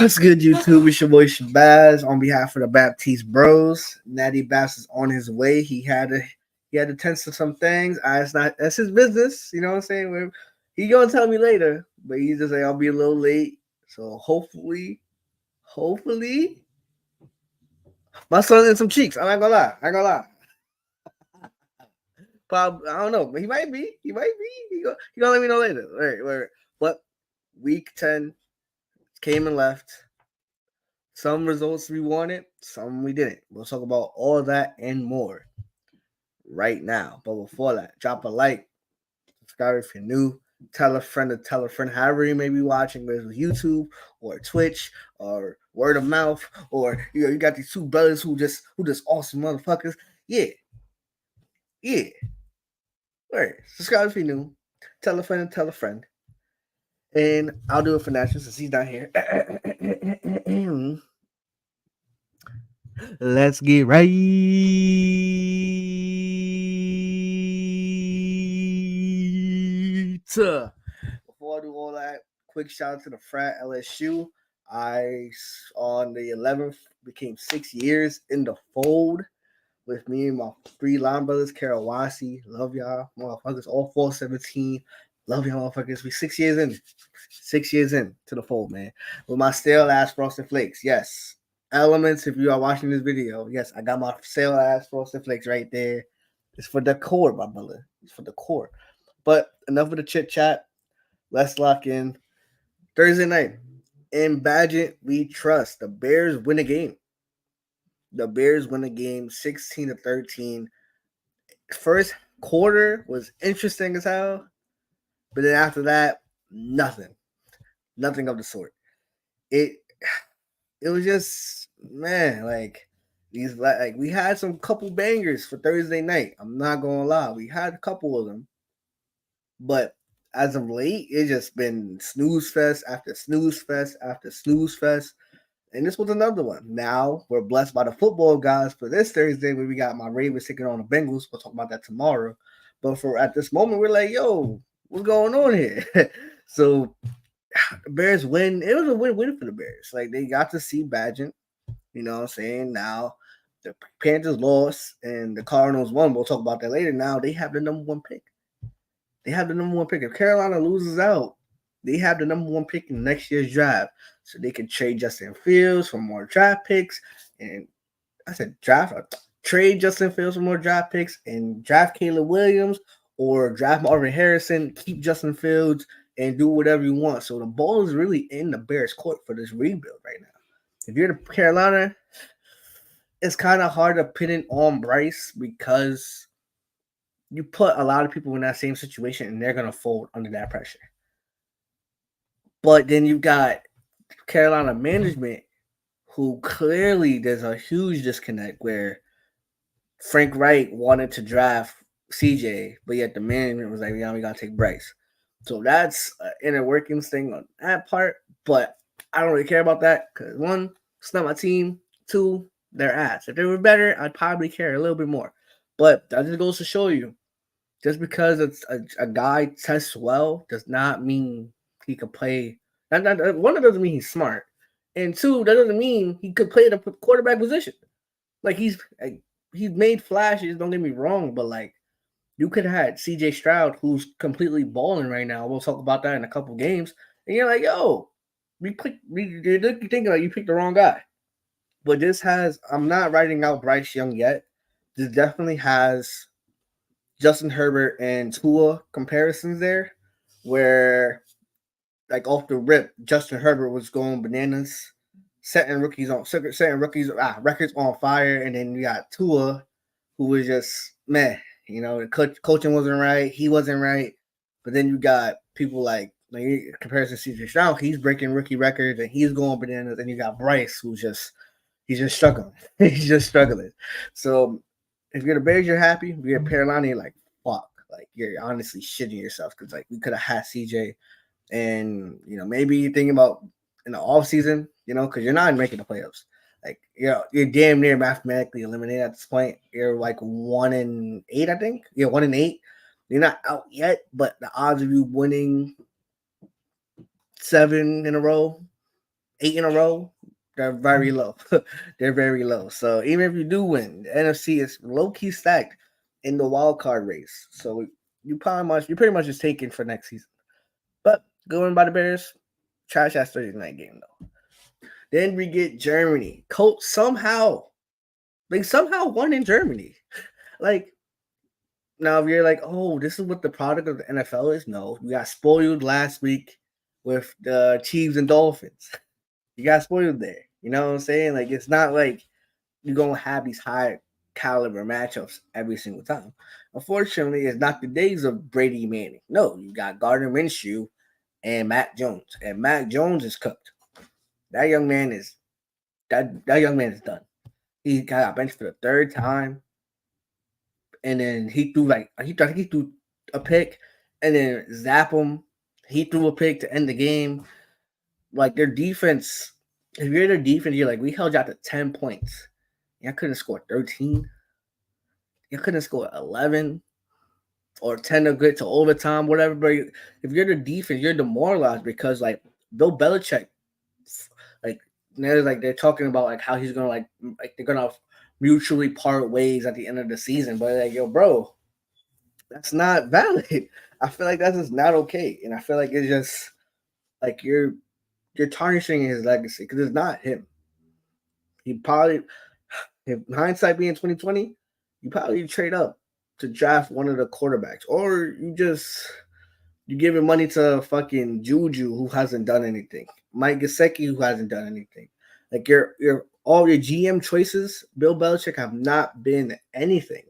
What's good, YouTube? It's your boy Shabazz on behalf of the BaptisteBros. Natty Bass is on his way. He had to tend to some things. It's not that's his business. You know what I'm saying? He gonna tell me later, but he's just like I'll be a little late. So hopefully, my son in some cheeks. I'm not gonna lie. I ain't gonna lie. Probably, I don't know, but he might be. He gonna let me know later. All right. But week 10 came and left. Some results we wanted, some we didn't. We'll talk about all that and more right now. But before that, drop a like, subscribe if you're new, tell a friend to tell a friend, however you may be watching, whether it's YouTube or Twitch or word of mouth, or you got these two brothers who just awesome motherfuckers. Yeah. All right, subscribe if you're new, tell a friend and tell a friend. And I'll do it for National since he's not here. Let's get right before I do all that, quick shout out to the frat LSU. I on the 11th became 6 years in the fold with me and my 3 line brothers, Karawasi. Love y'all, motherfuckers. All 417. Love y'all, motherfuckers. We 6 years in. 6 years in to the fold, man. With my stale ass frosted flakes. Yes. Elements, if you are watching this video, yes, I got my stale ass frosted flakes right there. It's for the core, my brother. It's for the core. But enough of the chit chat. Let's lock in. Thursday night. In Badgett, we trust. The Bears win a game. The Bears win a game 16-13. First quarter was interesting as hell. But then after that, nothing. Nothing of the sort. It was just, man, like these, like we had some couple bangers for Thursday night. I'm not gonna lie, we had a couple of them, but as of late, it's just been snooze fest after snooze fest after snooze fest, and this was another one. Now we're blessed by the football guys for this Thursday, where we got my Ravens taking on the Bengals. We'll talk about that tomorrow, but for at this moment, we're like, yo, what's going on here? So the Bears win. It was a win-win for the Bears. Like, they got to see Badgett. You know what I'm saying? Now, the Panthers lost and the Cardinals won. We'll talk about that later. Now, they have the number 1 pick. If Carolina loses out, they have the number 1 pick in next year's draft. So they can trade Justin Fields for more draft picks. And I said trade Justin Fields for more draft picks and draft Caleb Williams or draft Marvin Harrison, keep Justin Fields, and do whatever you want. So the ball is really in the Bears' court for this rebuild right now. If you're the Carolina, it's kind of hard to pin it on Bryce because you put a lot of people in that same situation and they're going to fold under that pressure. But then you've got Carolina management who clearly there's a huge disconnect where Frank Wright wanted to draft CJ, but yet the management was like, yeah, we got to take Bryce. So that's an inner workings thing on that part, but I don't really care about that because 1, it's not my team. 2, they're ass. If they were better, I'd probably care a little bit more. But that just goes to show you, just because it's a guy tests well does not mean he could play. One, that doesn't mean he's smart, and 2, that doesn't mean he could play the quarterback position. Like he's made flashes. Don't get me wrong, but like, you could have had CJ Stroud, who's completely balling right now. We'll talk about that in a couple games. And you're like, yo, you're thinking like you picked the wrong guy. But this I'm not writing out Bryce Young yet. This definitely has Justin Herbert and Tua comparisons there, where like off the rip, Justin Herbert was going bananas, setting records on fire, and then you got Tua, who was just meh. You know, the coaching wasn't right. He wasn't right. But then you got people like comparison to CJ Stroud. He's breaking rookie records and he's going bananas. And you got Bryce, he's just struggling. He's just struggling. So if you're the Bears, you're happy. If you're Carolina, you're like, fuck. Like, you're honestly shitting yourself because like we could have had CJ, and maybe you're thinking about in the offseason, because you're not making the playoffs. Like, you're damn near mathematically eliminated at this point. You're like 1-8, I think. Yeah, 1-8. You're not out yet, but the odds of you winning 7 in a row 8 in a row, they're very low. They're very low. So even if you do win, the NFC is low key stacked in the wild card race. So you're pretty much just taking for next season. But going by the Bears, trash ass Thursday night game though. Then we get Germany. Colts somehow won in Germany. Like now, if you're like, oh, this is what the product of the NFL is, no, we got spoiled last week with the Chiefs and Dolphins. You got spoiled there. You know what I'm saying? Like, it's not like you're going to have these high caliber matchups every single time. Unfortunately, it's not the days of Brady Manning. No, you got Gardner Minshew and Mac Jones. And Mac Jones is cooked. That young man is done. He got benched for the third time. And then he threw I think he threw a pick, and then zap him. He threw a pick to end the game. Like their defense, if you're their defense, you're like, we held you out to 10 points. You couldn't score 13. You couldn't score 11 or 10 to get to overtime, whatever. But if you're the defense, you're demoralized because like Bill Belichick, like they're talking about like how he's gonna like they're gonna mutually part ways at the end of the season. But like, yo, bro, that's not valid. I feel like that's just not okay. And I feel like it's just like you're tarnishing his legacy because it's not him. He probably, if hindsight being 2020, you probably trade up to draft one of the quarterbacks, or you giving money to fucking Juju who hasn't done anything, Mike Gesicki who hasn't done anything. Like all your GM choices, Bill Belichick have not been anything.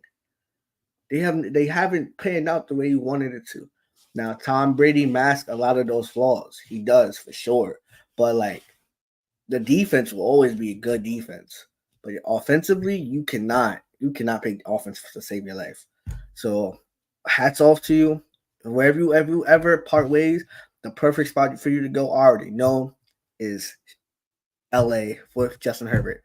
They haven't panned out the way you wanted it to. Now Tom Brady masks a lot of those flaws. He does for sure, but like the defense will always be a good defense. But offensively, you cannot pick offense to save your life. So hats off to you. Wherever you ever part ways, the perfect spot for you to go, I already know, is LA with Justin Herbert.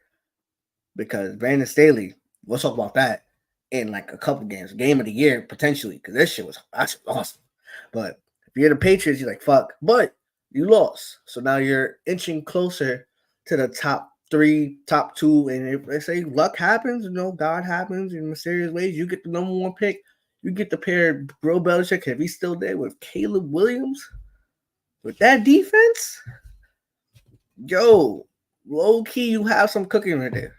Because Brandon Staley, we'll talk about that in like a couple games, game of the year potentially, because this shit was awesome. But if you're the Patriots, you're like fuck, but you lost, so now you're inching closer to the top 3, top 2, and if they say luck happens, God happens in mysterious ways, you get the number 1 pick, you get to pair Bill Belichick if he's still there with Caleb Williams with that defense. Yo, low key, you have some cooking right there.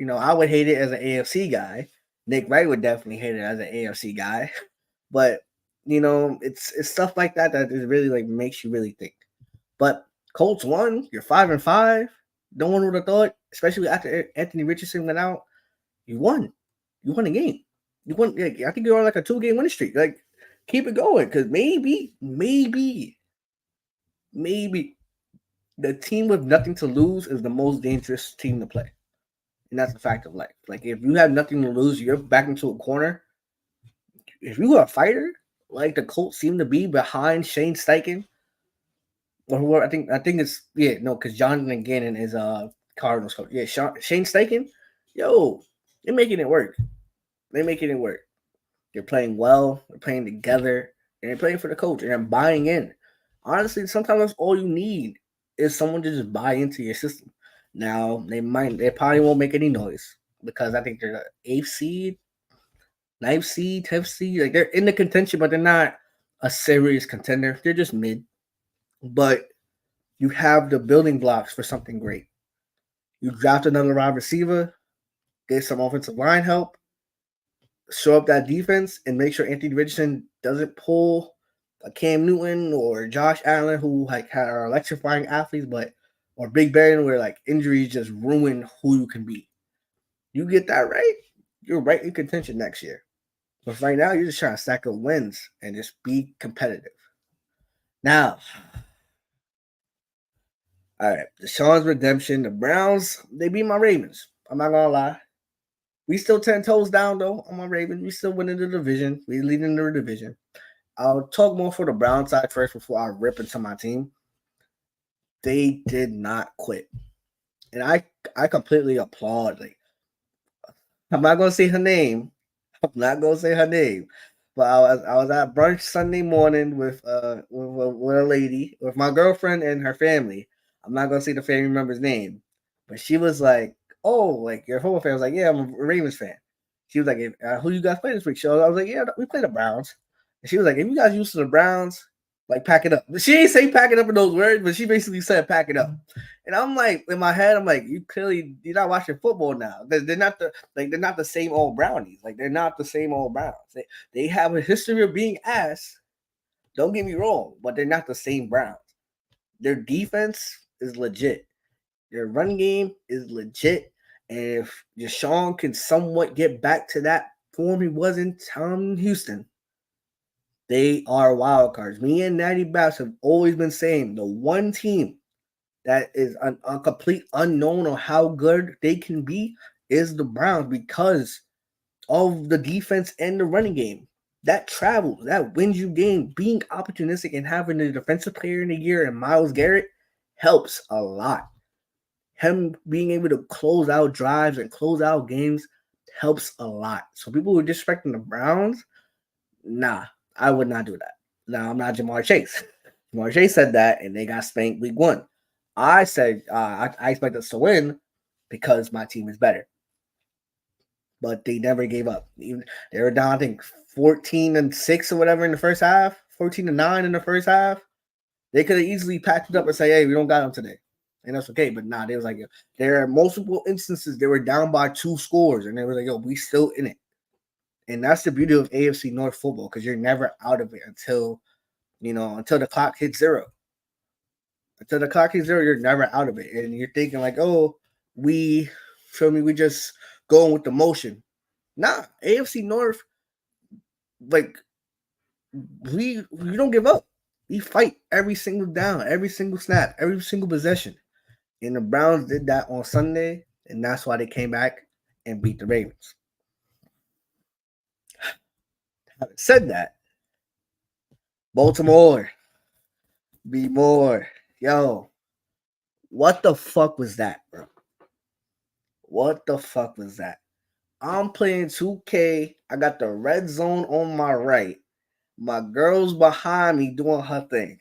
I would hate it as an AFC guy. Nick Wright would definitely hate it as an AFC guy. But, it's stuff like that is really like makes you really think. But Colts won. You're 5-5. No one would have thought, especially after Anthony Richardson went out. You won. You won a game. You won. I think you're on like a 2-game winning streak. Like, keep it going, because maybe the team with nothing to lose is the most dangerous team to play. And that's the fact of life. Like, if you have nothing to lose, you're back into a corner. If you are a fighter, like the Colts seem to be behind Shane Steichen, or whoever, I think it's because Jonathan Gannon is Cardinals coach. Yeah, Shane Steichen, yo, they're making it work. They're making it work. They're playing well. They're playing together, and they're playing for the coach, and they're buying in. Honestly, sometimes that's all you need is someone to just buy into your system. Now they probably won't make any noise because I think they're the 8th seed, 9th seed, 10th seed. Like, they're in the contention, but they're not a serious contender. They're just mid. But you have the building blocks for something great. You draft another wide receiver, get some offensive line help, show up that defense, and make sure Anthony Richardson doesn't pull a Cam Newton or Josh Allen, who are electrifying athletes, or Big Ben, where like injuries just ruin who you can be. You get that right, you're right in contention next year. But right now, you're just trying to stack up wins and just be competitive. Now, all right, the Sean's redemption. The Browns, they beat my Ravens. I'm not gonna lie. We still 10 toes down though on my Ravens. We still winning the division. We leading the division. I'll talk more for the Brown side first before I rip into my team. They did not quit, and I completely applaud. Like, I'm not gonna say her name. I'm not gonna say her name, but I was at brunch Sunday morning with a lady, with my girlfriend and her family. I'm not gonna say the family member's name, but she was like, "Oh, like you're a football fan?" I was like, "Yeah, I'm a Ravens fan." She was like, "Who you guys play this week?" So I was like, "Yeah, we play the Browns." And she was like, "If you guys used to the Browns, like pack it up." But she didn't say pack it up in those words, but she basically said pack it up. And I'm like, in my head, I'm like, you're not watching football now. They're not the same old Brownies. Like they're not the same old Browns. They have a history of being ass. Don't get me wrong, but they're not the same Browns. Their defense is legit. Their run game is legit. And if Deshaun can somewhat get back to that form he was in Houston, they are wild cards. Me and Natty Bass have always been saying the one team that is a complete unknown on how good they can be is the Browns because of the defense and the running game. That travels, that wins you game. Being opportunistic and having the defensive player in the year and Myles Garrett helps a lot. Him being able to close out drives and close out games helps a lot. So people who are disrespecting the Browns, nah, I would not do that. Now I'm not Jamar Chase. Jamar Chase said that, and they got spanked week 1. I said I expect us to win because my team is better, but they never gave up. Even they were down, I think 14-6 or whatever in the first half, 14-9 in the first half. They could have easily packed it up and say, "Hey, we don't got them today," and that's okay. But nah, they was like, yo, there are multiple instances they were down by 2 scores, and they were like, "Yo, we still in it." And that's the beauty of AFC North football because you're never out of it until the clock hits zero. Until the clock hits zero, you're never out of it, and you're thinking like, "Oh, we just going with the motion." Nah, AFC North, like we don't give up. We fight every single down, every single snap, every single possession. And the Browns did that on Sunday, and that's why they came back and beat the Ravens. Having said that, Baltimore, be more. Yo, what the fuck was that, bro? What the fuck was that? I'm playing 2K. I got the red zone on my right. My girl's behind me doing her thing.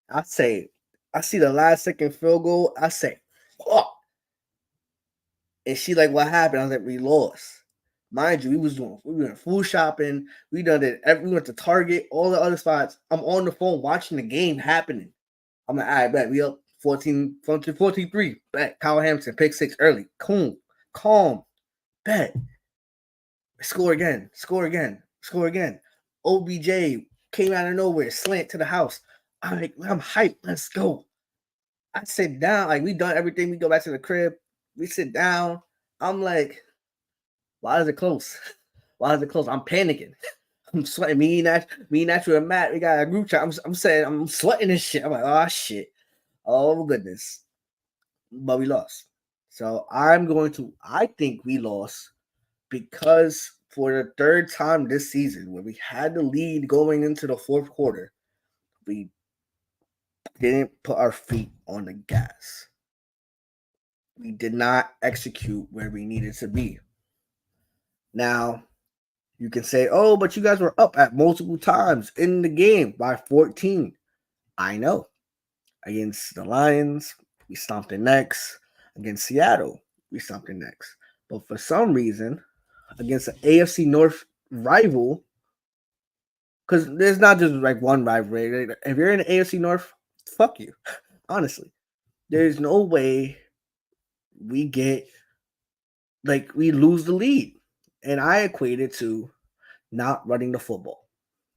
I see the last second field goal. I say, fuck. And she like, what happened? I was like, we lost. Mind you, we went food shopping. We done it. We went to Target, all the other spots. I'm on the phone watching the game happening. I'm like, all right, bet we up 14-3. Bet Kyle Hamilton pick 6 early. Calm. Bet. Score again. OBJ came out of nowhere, slant to the house. I'm hyped. Let's go. I sit down, like we done everything. We go back to the crib. We sit down. I'm like, why is it close? Why is it close? I'm panicking. I'm sweating. Me and Natural and Matt, we got a group chat. I'm saying I'm sweating this shit. I'm like, oh shit. Oh goodness. But we lost. So I think we lost because for the third time this season, when we had the lead going into the fourth quarter, we didn't put our feet on the gas. We did not execute where we needed to be. Now, you can say, oh, but you guys were up at multiple times in the game by 14. I know. Against the Lions, we stomped their necks. Against Seattle, we stomped their necks. But for some reason, against an AFC North rival, because there's not just like one rivalry. If you're in the AFC North, fuck you. Honestly, there's no way we lose the lead. And I equate it to not running the football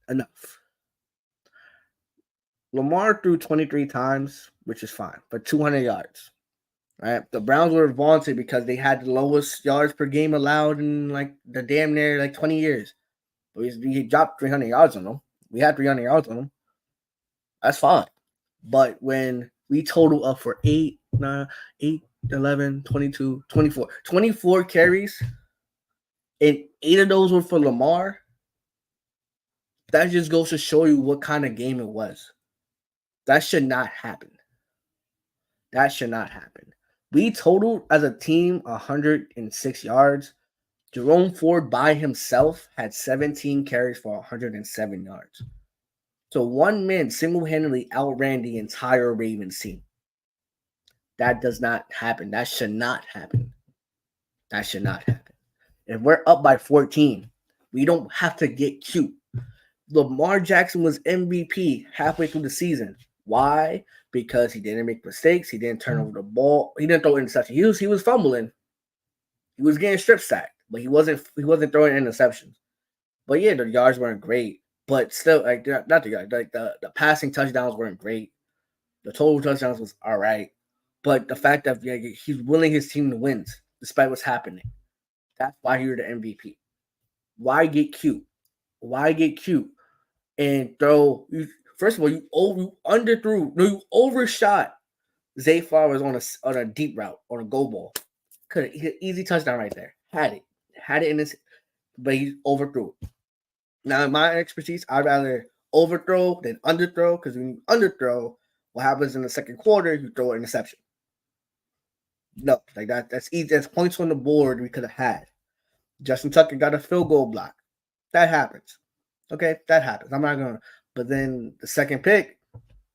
enough. Lamar threw 23 times, which is fine, but 200 yards. Right? The Browns were vaunted because they had the lowest yards per game allowed in like the damn near like 20 years. But we dropped 300 yards on them. We had 300 yards on them. That's fine. But when we total up for 8, 9, 8, 11, 22, 24, 24 carries, and 8 of those were for Lamar, that just goes to show you what kind of game it was. That should not happen. We totaled as a team 106 yards. Jerome Ford by himself had 17 carries for 107 yards. So one man single-handedly outran the entire Ravens team. That does not happen. That should not happen. That should not happen. If we're up by 14, we don't have to get cute. Lamar Jackson was MVP halfway through the season. Why? Because he didn't make mistakes. He didn't turn over the ball. He didn't throw interception. He was fumbling. He was getting strip sacked, but he wasn't throwing interceptions. But yeah, the yards weren't great. But still, like not the yards, like the passing touchdowns weren't great. The total touchdowns was all right. But the fact that he's willing his team to win despite what's happening. That's why you're the MVP. Why get cute? Why get cute and throw? First of all, you underthrew. No, you overshot Zay Flowers on a deep route on a go ball. Could have easy touchdown right there. Had it in his, but he overthrew it. Now, in my expertise, I'd rather overthrow than underthrow because when you underthrow, what happens in the second quarter? You throw an interception. No, like that's easy. That's points on the board we could have had. Justin Tucker got a field goal block. That happens. Okay, that happens. I'm not gonna. But then the second pick,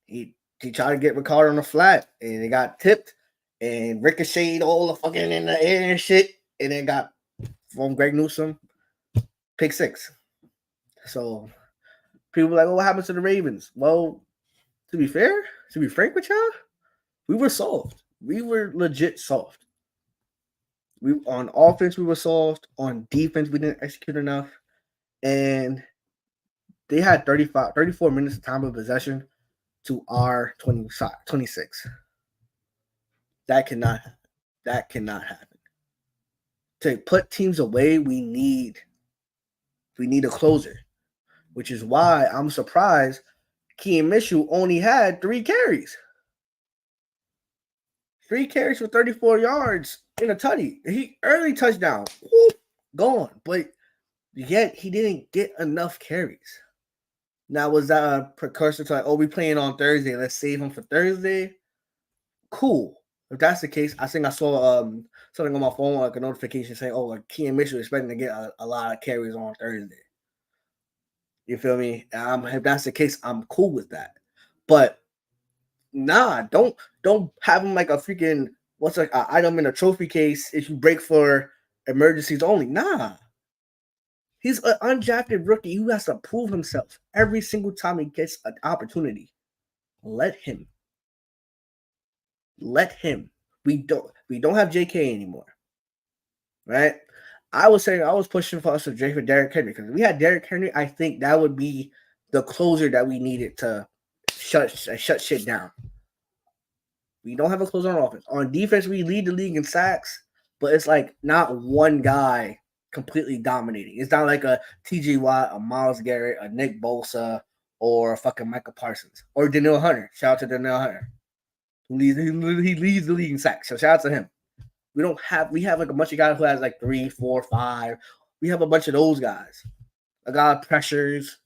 he tried to get Ricardo on the flat, and it got tipped and ricocheted all the fucking in the air and shit, and then got from Greg Newsome, pick 6. So people were like, "Oh, what happened to the Ravens?" Well, to be fair, to be frank with y'all, we were soft. We were legit soft. We on offense we were soft. On defense we didn't execute enough, and they had 34 minutes of time of possession to our 26. That cannot happen. To put teams away, we need a closer, which is why I'm surprised Kean Mitchell only had 3 carries. 3 carries for 34 yards in a tutty. He early touchdown. Whoop, gone. But yet he didn't get enough carries. Now, was that a precursor to like, oh, we playing on Thursday, let's save him for Thursday? Cool. If that's the case, I think I saw something on my phone, like a notification saying, oh, like Kean Mitchell is expecting to get a lot of carries on Thursday. You feel me? If that's the case, I'm cool with that. But nah, don't have him like a freaking what's like an item in a trophy case if you break for emergencies only. Nah. He's an undrafted rookie who has to prove himself every single time he gets an opportunity. Let him. We don't have JK anymore. Right? I was pushing for us to trade for Derrick Henry because if we had Derrick Henry, I think that would be the closer that we needed to shut shit down. We don't have a closer on offense. On defense, we lead the league in sacks, but it's like not one guy completely dominating. It's not like a TJ Watt, a Myles Garrett, a Nick Bosa, or a fucking Michael Parsons or Danielle Hunter. Shout out to Danielle Hunter. He leads the league in sacks. So shout out to him. We have like a bunch of guys who has like 3, 4, 5. We have a bunch of those guys. A guy pressures,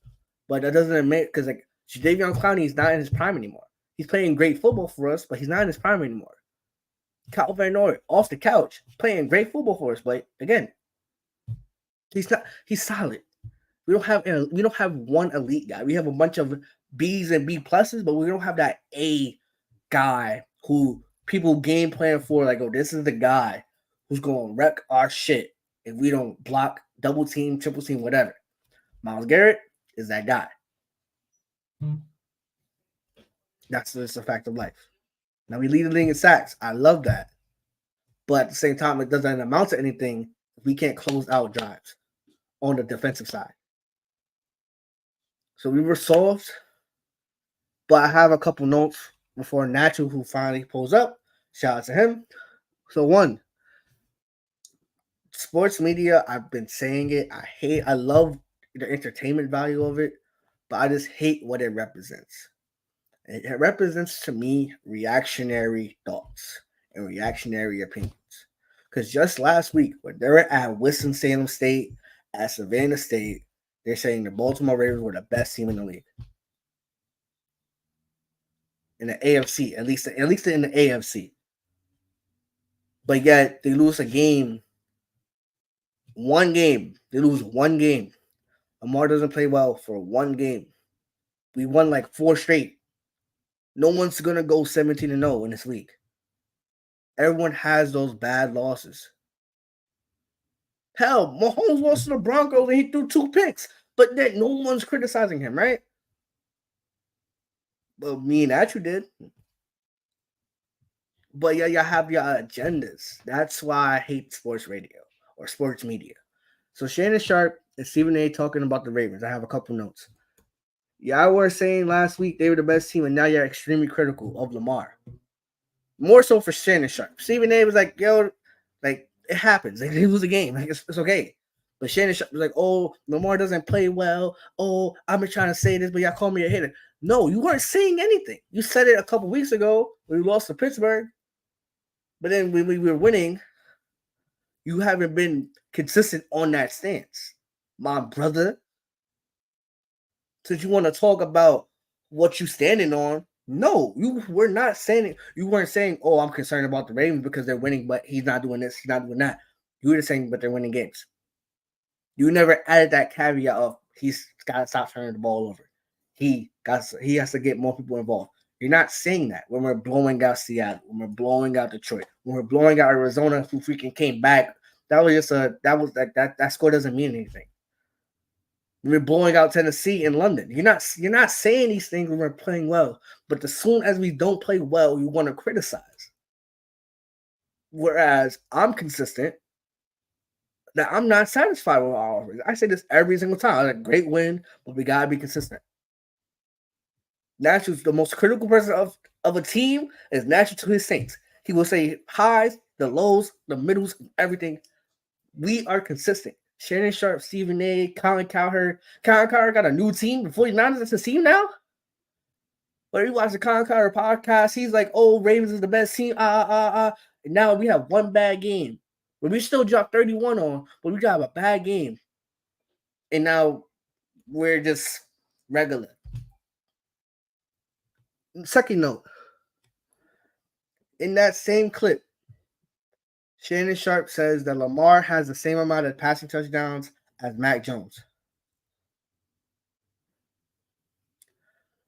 but that doesn't admit because like Jadeveon Clowney is not in his prime anymore. He's playing great football for us, but he's not in his prime anymore. Kyle Van Noy off the couch playing great football for us, but again, he's not. He's solid. We don't have one elite guy. We have a bunch of B's and B pluses, but we don't have that A guy who people game plan for. Like, oh, this is the guy who's going to wreck our shit if we don't block, double team, triple team, whatever. Myles Garrett is that guy. That's just a fact of life. Now we lead the league in sacks. I love that. But at the same time, it doesn't amount to anything if we can't close out drives on the defensive side. So we were soft, but I have a couple notes before Natural, who finally pulls up. Shout out to him. So 1, sports media, I've been saying it. I love the entertainment value of it, but I just hate what it represents. It represents to me reactionary thoughts and reactionary opinions. Because just last week, when they were at Winston-Salem State, at Savannah State, they're saying the Baltimore Ravens were the best team in the league. In the AFC, at least in the AFC. But yet they lose a game. One game. They lose one game. Lamar doesn't play well for one game. We won like 4 straight. No one's gonna go 17-0 in this league. Everyone has those bad losses. Hell, Mahomes lost to the Broncos and he threw 2 picks, but then no one's criticizing him, right? Well, me and Atchu did. But yeah, y'all have your agendas. That's why I hate sports radio or sports media. So Shannon Sharp and Stephen A. talking about the Ravens. I have a couple notes. Y'all were saying last week they were the best team, and now you're extremely critical of Lamar. More so for Shannon Sharp. Stephen A. was like, yo, like, it happens. Like, they lose a game. Like, it's okay. But Shannon Sharp was like, oh, Lamar doesn't play well. Oh, I've been trying to say this, but y'all call me a hater. No, you weren't saying anything. You said it a couple weeks ago when we lost to Pittsburgh. But then when we were winning, you haven't been consistent on that stance, my brother. Since you want to talk about what you standing on, no, you were not saying. You weren't saying, "Oh, I'm concerned about the Ravens because they're winning, but he's not doing this, he's not doing that." You were just saying, "But they're winning games." You never added that caveat of he's got to stop turning the ball over. He has to get more people involved. You're not saying that when we're blowing out Seattle, when we're blowing out Detroit, when we're blowing out Arizona, who freaking came back. That was just that score doesn't mean anything. We're blowing out Tennessee in London. You're not saying these things when we're playing well, but as soon as we don't play well, you want to criticize. Whereas I'm consistent that I'm not satisfied with our offers. I say this every single time. Like, great win, but we gotta be consistent. Naturally, the most critical person of a team is natural to his Saints. He will say highs, the lows, the middles, everything. We are consistent. Shannon Sharp, Stephen A., Colin Cowherd. Colin Cowherd got a new team. The 49ers is a team now? But you watch the Colin Cowherd podcast, he's like, oh, Ravens is the best team. And now we have one bad game. But we still dropped 31 on, but we got a bad game. And now we're just regular. Second note, in that same clip, Shannon Sharp says that Lamar has the same amount of passing touchdowns as Mac Jones.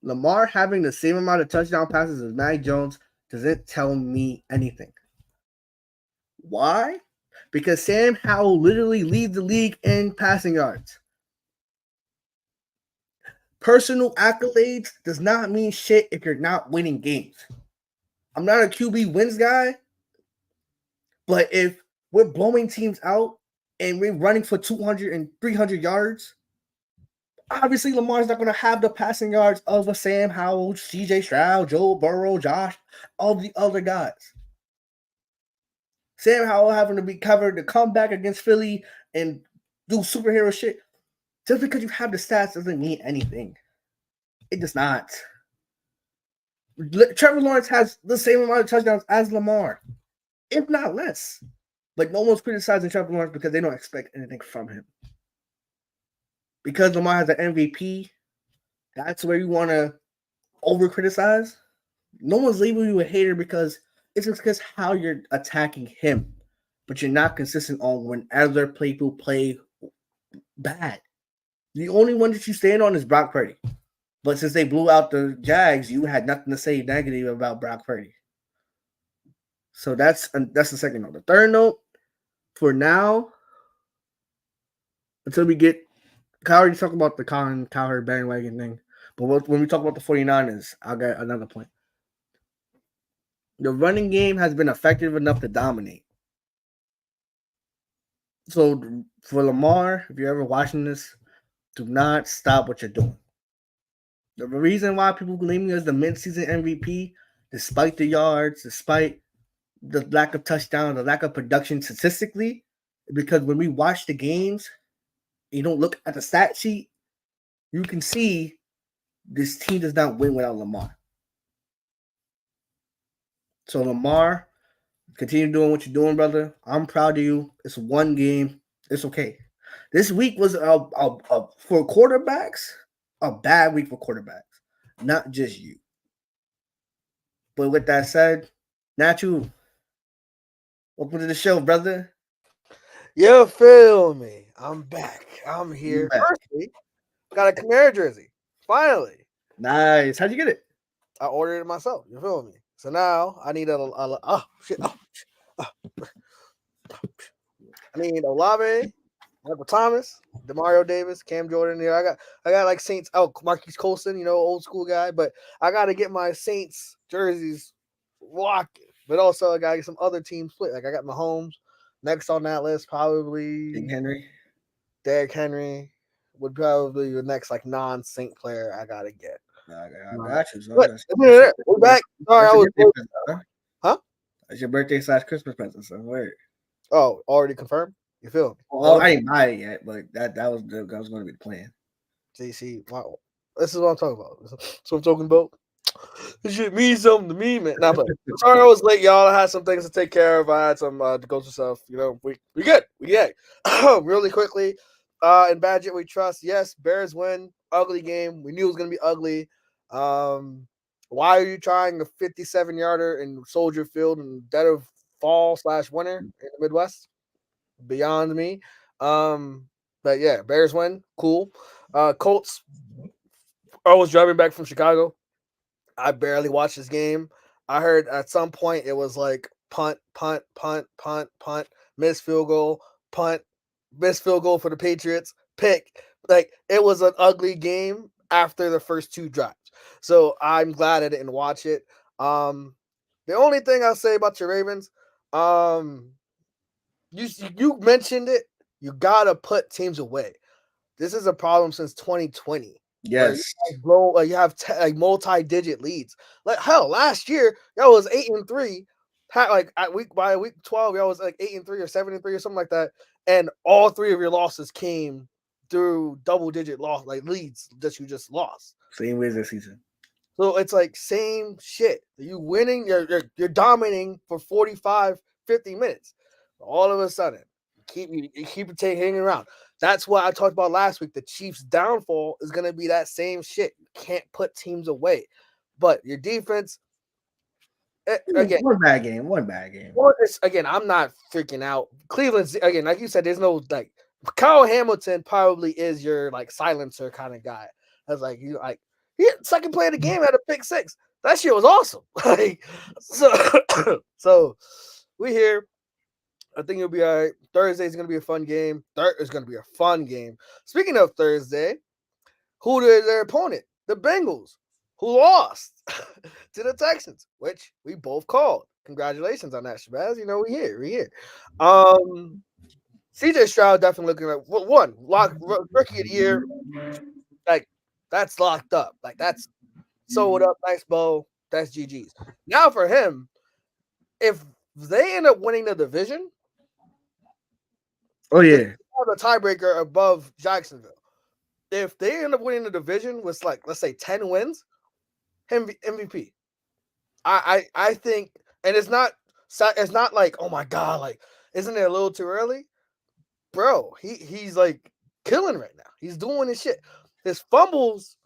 Lamar having the same amount of touchdown passes as Mac Jones doesn't tell me anything. Why? Because Sam Howell literally leads the league in passing yards. Personal accolades does not mean shit if you're not winning games. I'm not a QB wins guy, but if we're blowing teams out and we're running for 200 and 300 yards, obviously Lamar's not going to have the passing yards of a Sam Howell, CJ Stroud, Joe Burrow, Josh, all the other guys. Sam Howell having to be covered to come back against Philly and do superhero shit. Just because you have the stats doesn't mean anything. It does not. Trevor Lawrence has the same amount of touchdowns as Lamar, if not less. But no one's criticizing Trevor Lawrence because they don't expect anything from him. Because Lamar has an MVP, that's where you want to over-criticize. No one's labeling you a hater because it's just because how you're attacking him. But you're not consistent on when other people play bad. The only one that you stand on is Brock Purdy. But since they blew out the Jags, you had nothing to say negative about Brock Purdy. So that's the second note. The third note, for now, until we get – I already talked about the Colin Cowherd bandwagon thing. But when we talk about the 49ers, I'll get another point. The running game has been effective enough to dominate. So for Lamar, if you're ever watching this, do not stop what you're doing. The reason why people claim me as the mid-season MVP, despite the yards, despite the lack of touchdowns, the lack of production statistically, because when we watch the games, you don't look at the stat sheet, you can see this team does not win without Lamar. So Lamar, continue doing what you're doing, brother. I'm proud of you. It's one game. It's okay. This week was for quarterbacks, a bad week for quarterbacks, not just you. But with that said, Nachu, welcome to the show, brother. You feel me? I'm back. I'm here. Firstly, got a Camaro jersey. Finally. Nice. How'd you get it? I ordered it myself. You feel me? So now I need oh shit. I need Olave, Michael Thomas, Demario Davis, Cam Jordan. I got like Saints. Oh, Marquise Colston, old school guy. But I got to get my Saints jerseys rocking. But also I got to get some other teams split. Like I got Mahomes next on that list. Probably Derrick Henry would probably be the next like non-Saint player I gotta get. I got you. So we're back. Sorry, huh? It's your birthday / Christmas present, son. Where? Oh, already confirmed. You feel me? Well, I ain't buy it yet, but that was going to be the plan. See, wow. This is what I'm talking about. That's what I'm talking about. This shit means something to me, man. Nah, but sorry I was late, y'all. I had some things to take care of. I had some to go through stuff. We good. We good. Really quickly, in Badget we trust. Yes, Bears win. Ugly game. We knew it was gonna be ugly. Why are you trying a 57-yarder in Soldier Field in dead of fall / winter in the Midwest? Beyond me. But yeah, Bears win. Cool. Colts. I was driving back from Chicago. I barely watched this game. I heard at some point it was like punt, miss field goal, punt, miss field goal for the Patriots, pick. Like it was an ugly game after the first two drives. So I'm glad I didn't watch it. The only thing I'll say about your Ravens, you mentioned it. You gotta put teams away. This is a problem since 2020. Yes, you have multi-digit leads. Like hell, last year y'all was 8-3. By week 12, y'all was like 8-3 or 7-3 or something like that, and all three of your losses came through double-digit loss leads that you just lost. Same way as this season. So it's like same shit. You winning, you're dominating for 45, 50 minutes. All of a sudden, you keep it hanging around. That's what I talked about last week. The Chiefs' downfall is going to be that same shit. You can't put teams away. But your defense, again, one bad game. Again, I'm not freaking out. Cleveland's, again, like you said, there's no, Kyle Hamilton probably is your, silencer kind of guy. That's second play of the game had a pick six. That shit was awesome. So we here. I think it'll be all right. Thursday is going to be a fun game. Speaking of Thursday, who is their opponent? The Bengals, who lost to the Texans, which we both called. Congratulations on that, Shabazz. We here. CJ Stroud definitely looking like rookie of the year. That's locked up. That's sold up, nice bow. That's GG's. Now for him, if they end up winning the division, oh yeah, have a tiebreaker above Jacksonville. If they end up winning the division with let's say 10 wins, MVP. I think, and it's not like, oh my god, isn't it a little too early, bro? He's killing right now. He's doing his shit. His fumbles,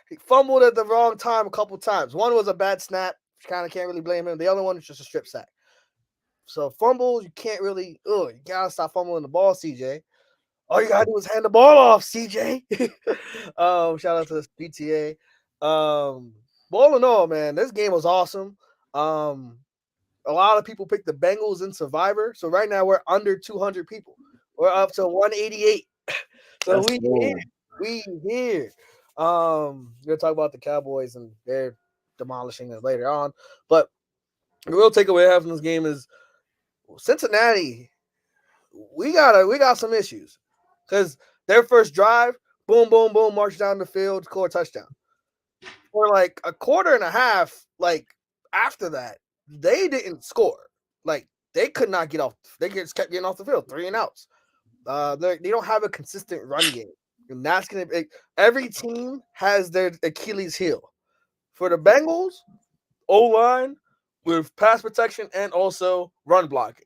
he fumbled at the wrong time a couple times. One was a bad snap, kind of can't really blame him. The other one was just a strip sack. So fumbles, you can't really. You gotta stop fumbling the ball, CJ. All you gotta do is hand the ball off, CJ. Shout out to PTA. All in all, man, this game was awesome. A lot of people picked the Bengals in Survivor, so right now we're under 200 people. We're up to 188. So we here. We're gonna talk about the Cowboys and they're demolishing it later on, but the real takeaway I have from this game is Cincinnati. We got some issues because their first drive, boom, boom, boom, march down the field, score a touchdown. For a quarter and a half, after that, they didn't score. They could not get off. They just kept getting off the field, 3 and outs. They don't have a consistent run game, and that's gonna be. Every team has their Achilles heel. For the Bengals, O-line with pass protection and also run blocking.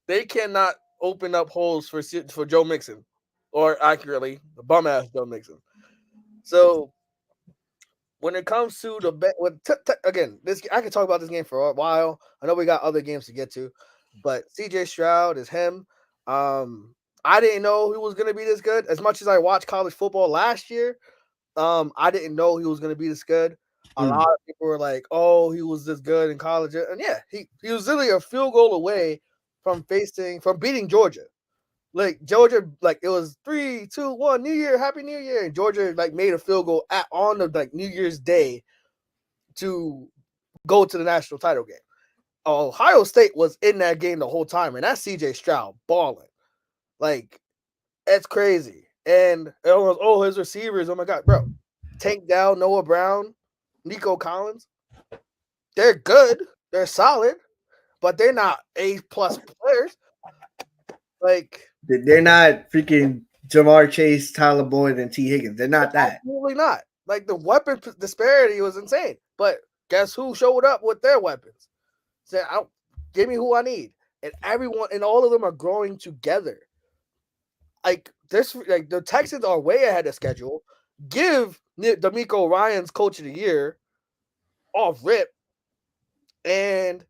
They cannot open up holes for Joe Mixon, or accurately, the bum ass Joe Mixon. So when it comes to again, I can talk about this game for a while. I know we got other games to get to, but CJ Stroud is him. I didn't know he was going to be this good. As much as I watched college football last year, I didn't know he was going to be this good. A lot of people were like, "Oh, he was this good in college," and yeah, he was literally a field goal away from beating Georgia. Like Georgia, like it was 3, 2, 1, New Year, Happy New Year, and Georgia like made a field goal on the like New Year's Day to go to the national title game. Ohio State was in that game the whole time, and that's CJ Stroud balling. Like, it's crazy. And it was, his receivers, oh my God, bro. Tank Down, Noah Brown, Nico Collins. They're good. They're solid, but they're not A-plus players. Like, they're not freaking Jamar Chase, Tyler Boyd, and T. Higgins. They're not that. Absolutely not. Like, the weapon disparity was insane. But guess who showed up with their weapons? Said, give me who I need. And everyone and all of them are growing together. Like the Texans are way ahead of schedule. Give D'Amico Ryan's coach of the year off rip. And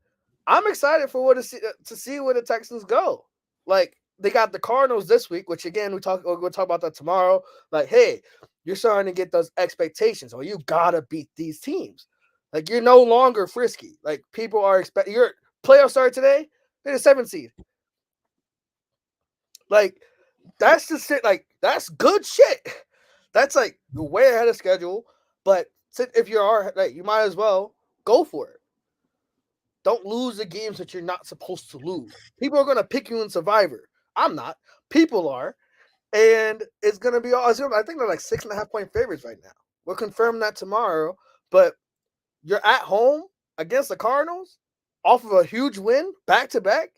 I'm excited for to see where the Texans go. Like, they got the Cardinals this week, which again we'll talk about that tomorrow. Like, hey, you're starting to get those expectations, or you gotta beat these teams. Like, you're no longer frisky. Like, people are expecting your playoff start today. They're the 7th seed. Like, that's the shit. Like, that's good shit. That's like you're way ahead of schedule. But if you are, like, you might as well go for it. Don't lose the games that you're not supposed to lose. People are gonna pick you in Survivor. I'm not. People are, and it's gonna be all. I think they're like 6.5-point favorites right now. We'll confirm that tomorrow. But you're at home against the Cardinals off of a huge win back to back.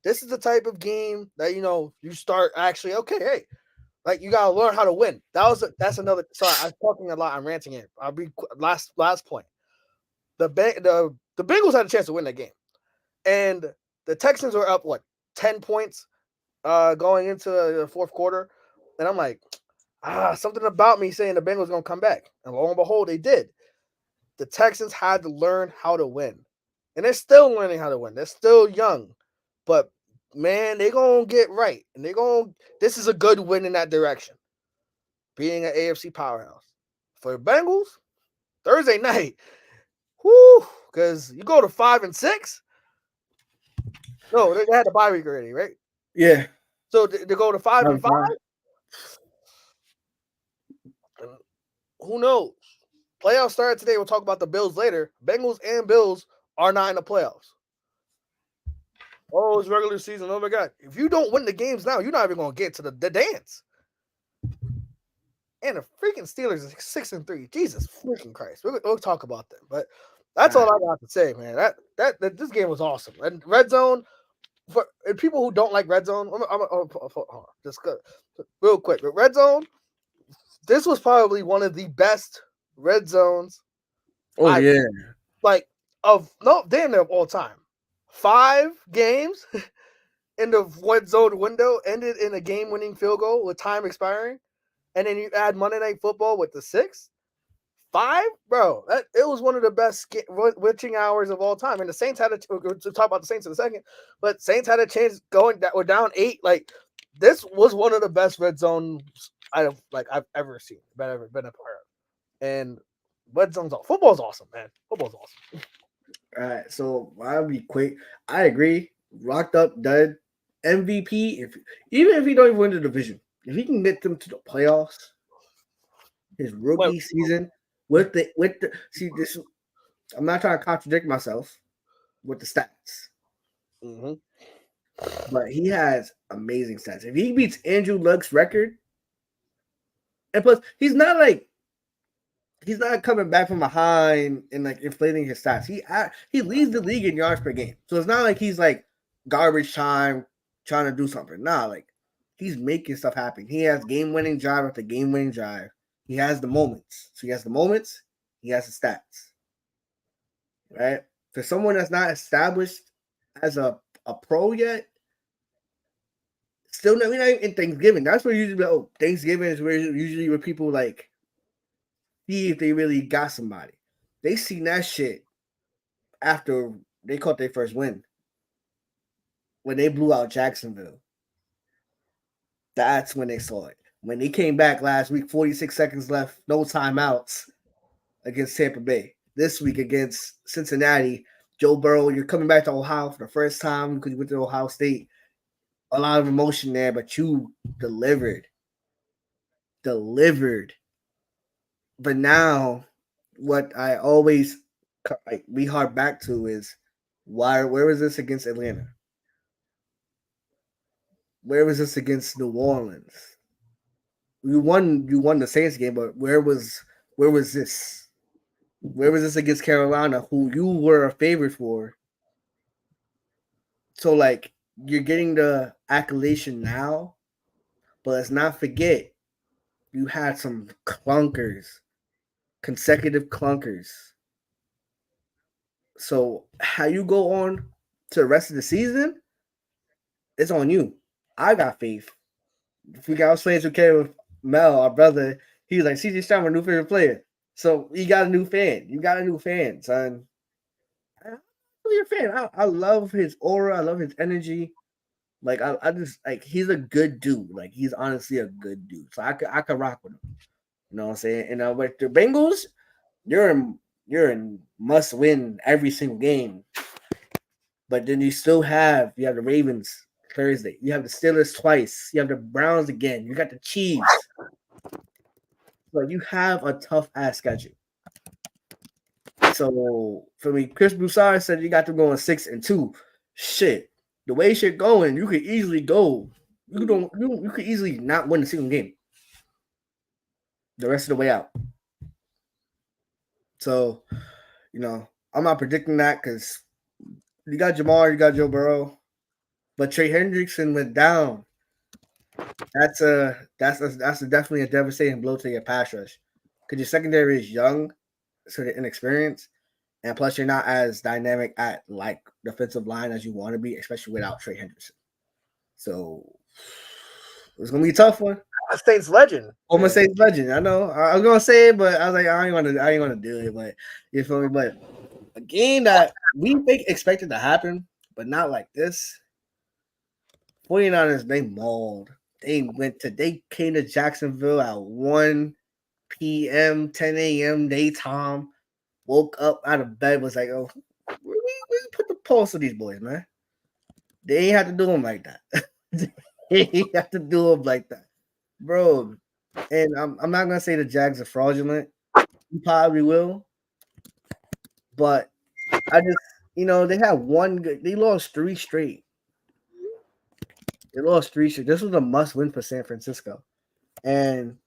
This is the type of game that you start actually. Okay, hey, like, you gotta learn how to win. That's another. Sorry, I'm talking a lot. I'm ranting here. I'll be last point. The Bengals had a chance to win that game, and the Texans were up 10 points going into the fourth quarter, and I'm like, something about me saying the Bengals gonna come back, and lo and behold, they did. The Texans had to learn how to win, and they're still learning how to win. They're still young, but man, they're gonna get right, and this is a good win in that direction, being an AFC powerhouse. For the Bengals, Thursday night, because you go to 5 and 6. No, they had the bye week already, right? Yeah. So they go to 5 and 5. Who knows? Playoffs started today. We'll talk about the Bills later. Bengals and Bills are not in the playoffs. Oh, it's regular season. Oh my God! If you don't win the games now, you're not even gonna get to the dance. And the freaking Steelers are 6-3. Jesus freaking Christ! We'll talk about them, but that's all I got to say, man. That this game was awesome. And Red Zone, for people who don't like Red Zone, just real quick. But Red Zone, this was probably one of the best Red Zones. Damn near of all time. 5 games in the Red Zone window ended in a game-winning field goal with time expiring, and then you add Monday Night Football with the 6th. 5, bro. It was one of the best witching hours of all time. And the Saints had to talk about the Saints in a second, but Saints had a chance going that were down 8. Like, this was one of the best Red Zones I've ever seen, been a part of. And Red Zone's football's awesome, man. Football's awesome. All right, so I'll be quick. I agree. Rocked up, dud. MVP. Even if he don't even win the division, if he can get them to the playoffs, his rookie season with the see this. I'm not trying to contradict myself with the stats, but he has amazing stats. If he beats Andrew Luck's record, and plus he's not coming back from behind and like inflating his stats. He leads the league in yards per game. So it's not like he's like garbage time trying to do something. Nah, like he's making stuff happen. He has game-winning drive after game-winning drive. He has the moments. So he has the moments, he has the stats. Right? For someone that's not established as a pro yet, still not even in Thanksgiving. That's where usually Thanksgiving is where people like see if they really got somebody. They seen that shit after they caught their first win. When they blew out Jacksonville. That's when they saw it. When they came back last week, 46 seconds left, no timeouts against Tampa Bay. this week against Cincinnati. Joe Burrow, you're coming back to Ohio for the first time because you went to Ohio State. A lot of emotion there, but you delivered. Delivered. But now, what I always we harp back to is where was this against Atlanta? Where was this against New Orleans? You won the Saints game, but where was this? Where was this against Carolina, who you were a favorite for? So like you're getting the accolation now, but let's not forget you had some clunkers, consecutive clunkers. So how you go on to the rest of the season, it's on you. I got faith. I was playing 2K with Mel, our brother. He was like, CJ Stroud, my new favorite player. So you got a new fan. You got a new fan, son. I'm your fan. I love his aura. I love his energy. Like I just like he's a good dude. Like he's honestly a good dude. So I could rock with him. You know what I'm saying? And with the Bengals, you're in must win every single game. But then you have the Ravens Thursday. You have the Steelers twice. You have the Browns again. You got the Chiefs. But you have a tough ass schedule. So for me, Chris Broussard said you got them going 6-2. Shit, the way shit going, you could easily go. You could easily not win a single game. The rest of the way out. So, I'm not predicting that because you got Jamar, you got Joe Burrow, but Trey Hendrickson went down. That's definitely a devastating blow to your pass rush because your secondary is young, so they're inexperienced, and plus you're not as dynamic at like defensive line as you want to be, especially without Trey Hendrickson. So it's gonna be a tough one. Saints legend. I'm gonna say it's legend. I know. I was gonna say it, but I was like, I ain't gonna do it. But you feel me? But a game that we expected to happen, but not like this. 49ers, they mauled. They came to Jacksonville at 1 p.m., 10 a.m. daytime. Woke up out of bed, was like, oh, where we put the pulse of these boys, man? They ain't have to do them like that. They ain't have to do them like that, bro. And I'm not gonna say the Jags are fraudulent. You probably will, but I just they had one good. They lost 3 straight. They lost 3 straight. This was a must-win for San Francisco, and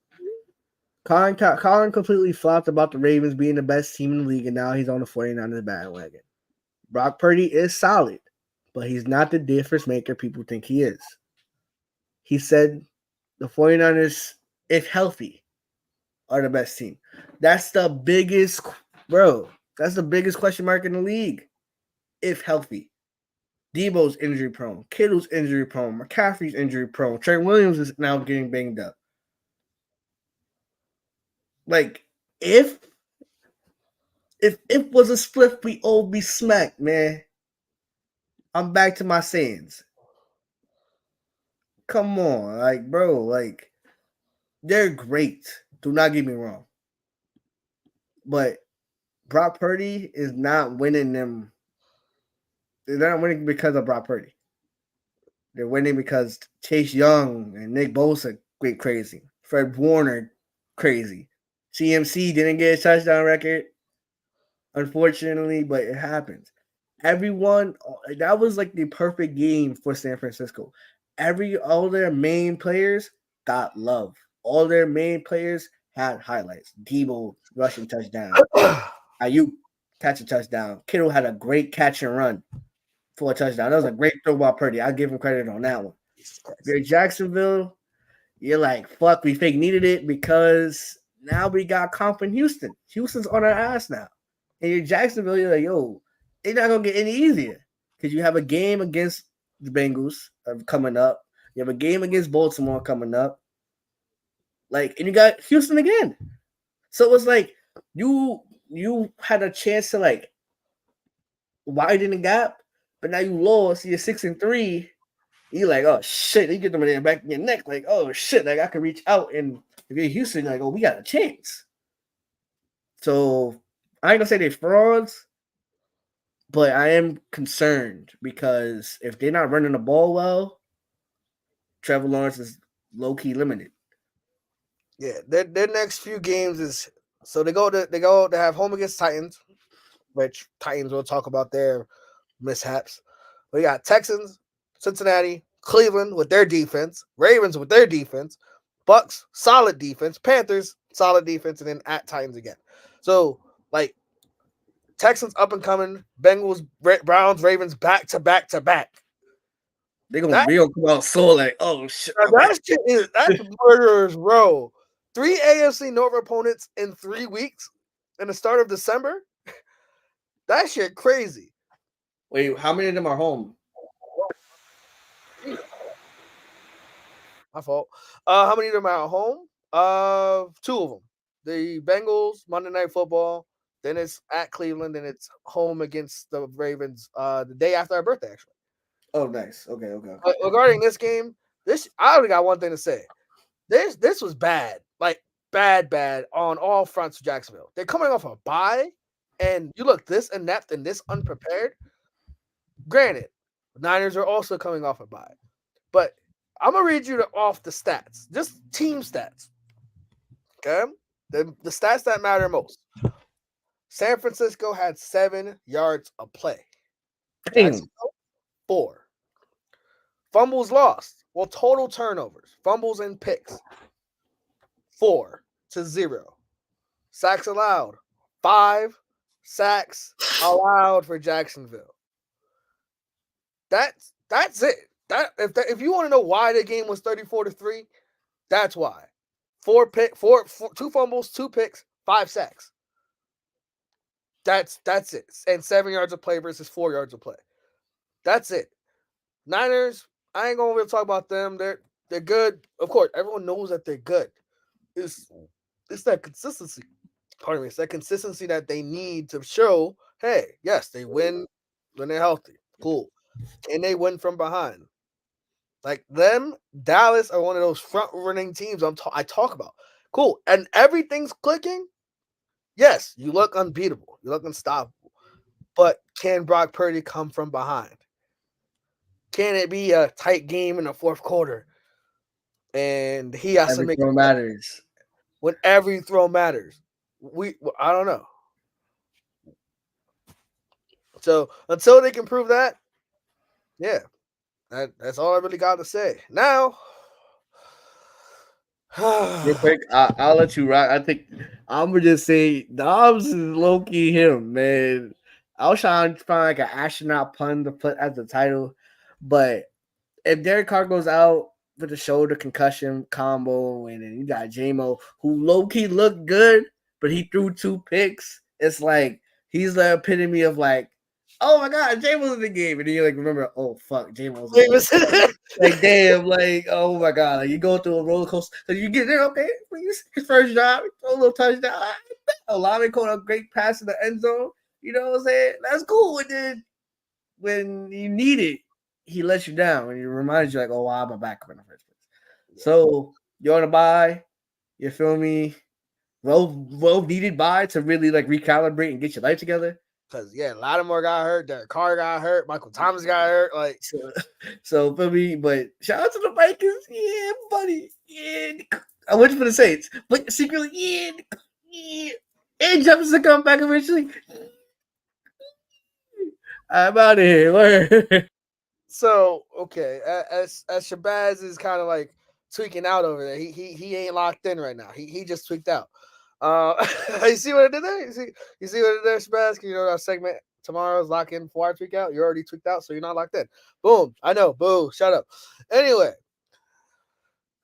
Colin completely flopped about the Ravens being the best team in the league, and now he's on the 49ers bandwagon. Brock Purdy is solid, but he's not the difference maker people think he is. He said the 49ers, if healthy, are the best team. That's the biggest question mark in the league. If healthy. Debo's injury prone. Kittle's injury prone. McCaffrey's injury prone. Trey Williams is now getting banged up. Like, if was a split, we all be smacked, man. I'm back to my sayings. Come on, like, bro, like, they're great. Do not get me wrong. But Brock Purdy is not winning them. They're not winning because of Brock Purdy. They're winning because Chase Young and Nick Bosa went crazy. Fred Warner, crazy. CMC didn't get a touchdown record, unfortunately, but it happens. Everyone, that was like the perfect game for San Francisco. All their main players got love. All their main players had highlights. Debo rushing touchdown. Ayuk catch a touchdown. Kittle had a great catch and run for a touchdown. That was a great throw by Purdy. I'll give him credit on that one. If you're Jacksonville, you're like, fuck, we fake needed it because now we got comp in Houston. Houston's on our ass now. And you're Jacksonville, you're like, yo, it's not going to get any easier because you have a game against the Bengals coming up. You have a game against Baltimore coming up. Like, and you got Houston again. So it was like you had a chance to like widen the gap, but now you lost. You're 6-3. You're like, oh shit, you get them in the back of your neck. Like, oh shit, like I can reach out, and if you're Houston, like, oh, we got a chance. So I ain't gonna say they frauds, but I am concerned because if they're not running the ball well, Trevor Lawrence is low key limited. Yeah, their next few games is so they have home against Titans, which Titans will talk about their mishaps. We got Texans, Cincinnati, Cleveland with their defense, Ravens with their defense, Bucks solid defense, Panthers solid defense, and then at Titans again. So like Texans up and coming, Bengals, Browns, Ravens back to back to back. They're gonna be come out so like, oh shit. That shit is that's murderers row. 3 AFC North opponents in 3 weeks in the start of December. That shit crazy. Wait, how many of them are home? My fault. How many of them are at home? 2 of them. The Bengals Monday Night Football. Then it's at Cleveland. Then it's home against the Ravens. The day after our birthday, actually. Oh, nice. Okay. Regarding this game, I only got one thing to say. This was bad, like bad on all fronts of Jacksonville. They're coming off a bye, and you look this inept and this unprepared. Granted, Niners are also coming off a bye, but I'm gonna read you off the stats, just team stats. Okay, the stats that matter most. San Francisco had 7 yards of play. Jacksonville, 4. Fumbles lost. Well, total turnovers, fumbles and picks, 4-0. Sacks allowed, 5 sacks allowed for Jacksonville. That's it. If you want to know why the game was 34-3, that's why. 2 fumbles, 2 picks, 5 sacks. That's it. And 7 yards of play versus 4 yards of play. That's it. Niners, I ain't gonna really talk about them. They're good. Of course, everyone knows that they're good. It's that consistency. Pardon me. It's that consistency that they need to show, hey, yes, they win when they're healthy. Cool. And they win from behind. Like them, Dallas are one of those front-running teams I talk about. Cool. And everything's clicking. Yes, you look unbeatable. You look unstoppable. But can Brock Purdy come from behind? Can it be a tight game in the fourth quarter? And he has to make it matters. When every throw matters. I don't know. So until they can prove that, yeah, that's all I really got to say. Now, real quick, I'll let you rock. I think I'm gonna just say Dobbs is low key him, man. I was trying to find like an astronaut pun to put as the title, but if Derek Carr goes out with the shoulder concussion combo, and then you got JMO who low key looked good, but he threw 2 picks. It's like he's the epitome of like, oh my god, JMO's in the game, and then you like remember, oh fuck, JMO's in the game. Like damn, like oh my god, like you go through a roller coaster. So you get there, okay, his first job, throw a little touchdown. Olave caught a great pass in the end zone. You know what I'm saying? That's cool. And then when you need it, he lets you down and he reminds you like, oh, why am I back in the first place? So you're on a bye, you feel me? Well needed bye to really like recalibrate and get your life together. Because Lattimore got hurt, Derek Carr got hurt, Michael Thomas got hurt. Like so for me, but shout out to the Vikings, yeah, buddy. Yeah. I went for the Saints, but secretly, yeah. And Jefferson come back eventually. I'm out of here. So okay, as Shabazz is kind of like tweaking out over there. He ain't locked in right now. He just tweaked out. You see what I did there? You see what I did there, Shabazz? You know our segment tomorrow's lock in before I tweak out. You're already tweaked out, so you're not locked in. Boom. I know. Boo. Shut up. Anyway,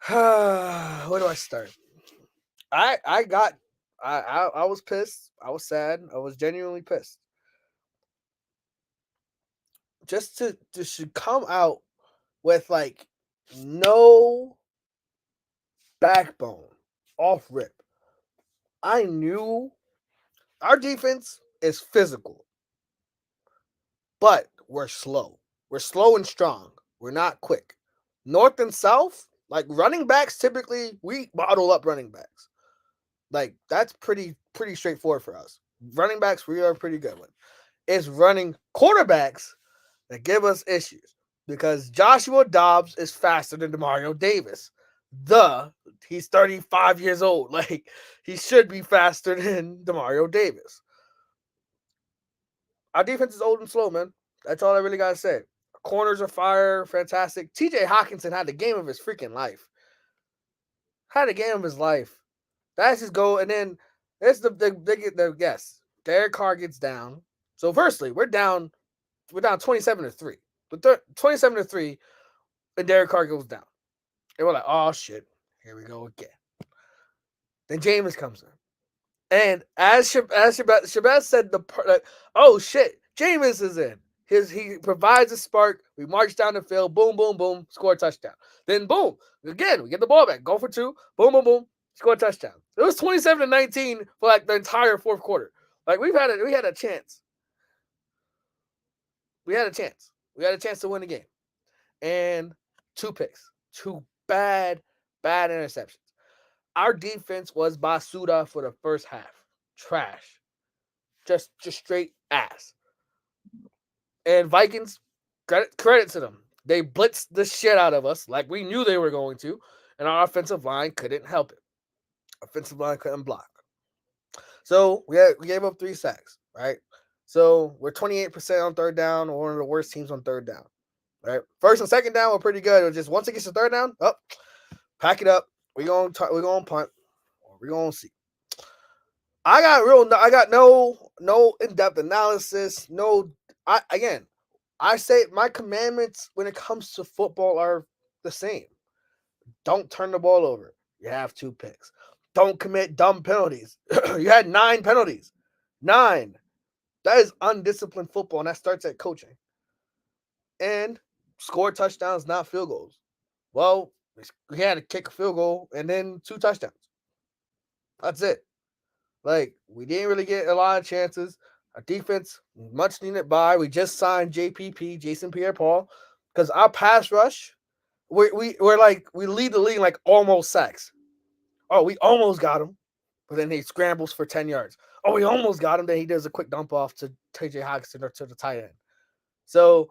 where do I start? I was pissed. I was sad. I was genuinely pissed. Just to should come out with like no backbone off rip. I knew our defense is physical, but we're slow. We're slow and strong. We're not quick. North and South, like running backs, typically we bottle up running backs. Like that's pretty straightforward for us. running backs we are pretty good with. It's running quarterbacks that give us issues because Joshua Dobbs is faster than Demario Davis. He's 35 years old. Like, he should be faster than Demario Davis. Our defense is old and slow, man. That's all I really got to say. Corners are fire, fantastic. TJ Hawkinson had the game of his freaking life. Had the game of his life. That's his goal. And then it's the guess. Derek Carr gets down. So firstly, we're down 27-3. But 27-3, and Derek Carr goes down. And we're like, oh shit, here we go again. Then Jameis comes in. And as Shabazz said, oh shit, Jameis is in. He provides a spark. We march down the field. Boom, boom, boom. Score a touchdown. Then boom, again we get the ball back. Go for 2. Boom, boom, boom. Score a touchdown. It was 27-19 for like the entire fourth quarter. Like we had a chance. We had a chance. We had a chance to win the game. And 2 picks. 2 bad interceptions. Our defense was basura for the first half. Trash. Just straight ass. And Vikings, credit to them. They blitzed the shit out of us like we knew they were going to, and our offensive line couldn't help it. Offensive line couldn't block. So we gave up 3 sacks, right? So we're 28% on third down. We're one of the worst teams on third down, right? First and second down were pretty good. It was just once it gets to third down, pack it up. We're going to punt. We're going to see. I got no in-depth analysis. I say my commandments when it comes to football are the same. Don't turn the ball over. You have 2 picks. Don't commit dumb penalties. You had 9 penalties. 9. That is undisciplined football, and that starts at coaching. And score touchdowns, not field goals. Well, we had to kick a field goal and then 2 touchdowns. That's it. Like, we didn't really get a lot of chances. Our defense, much needed by. We just signed JPP, Jason Pierre-Paul, because our pass rush, we're like, we lead the league like almost sacks. Oh, we almost got him, but then he scrambles for 10 yards. Oh, we almost got him. Then he does a quick dump off to TJ Hawkinson or to the tight end. So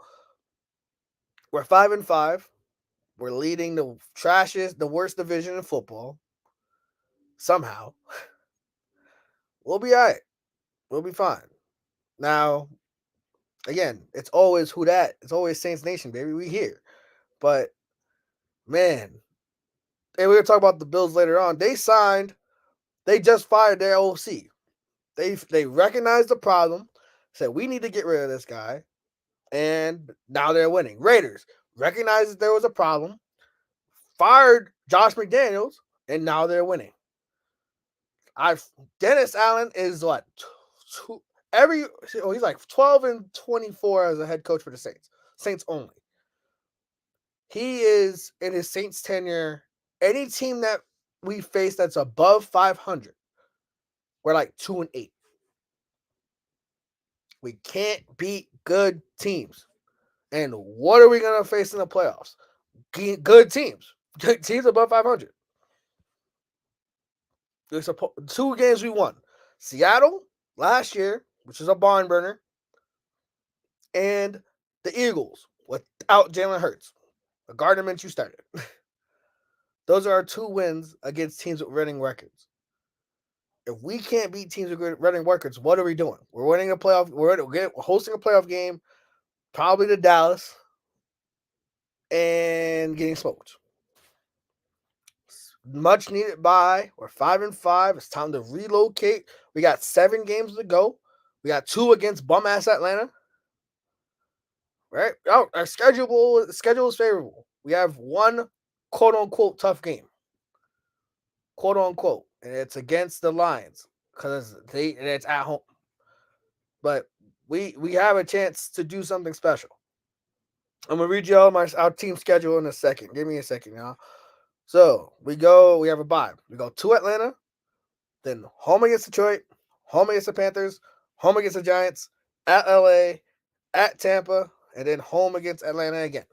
we're 5-5. We're leading the worst division in football. Somehow. We'll be all right. We'll be fine. Now, again, it's always who that. It's always Saints Nation, baby. We here. But, man, and we're going to talk about the Bills later on. They just fired their OC. They recognized the problem, said we need to get rid of this guy, and now they're winning. Raiders recognized that there was a problem, fired Josh McDaniels, and now they're winning. Dennis Allen is what? He's like 12-24 as a head coach for the Saints. Saints only. He is in his Saints tenure. Any team that we face that's above 500, we're like 2-8. We can't beat good teams. And what are we going to face in the playoffs? Good teams. Good teams above 500. There's 2 games we won. Seattle last year, which is a barn burner, and the Eagles without Jalen Hurts. The Gardner Minshew started. Those are our 2 wins against teams with winning records. If we can't beat teams with running records, what are we doing? We're winning a playoff. We're hosting a playoff game, probably to Dallas, and getting smoked. Much needed bye. We're 5-5. It's time to relocate. We got 7 games to go. We got 2 against bum ass Atlanta. Right? Oh, our schedule is favorable. We have 1 quote unquote tough game. Quote unquote. And it's against the Lions because it's at home. But we have a chance to do something special. I'm gonna read you all our team schedule in a second. Give me a second, y'all. So we have a bye. We go to Atlanta, then home against Detroit, home against the Panthers, home against the Giants, at LA, at Tampa, and then home against Atlanta again.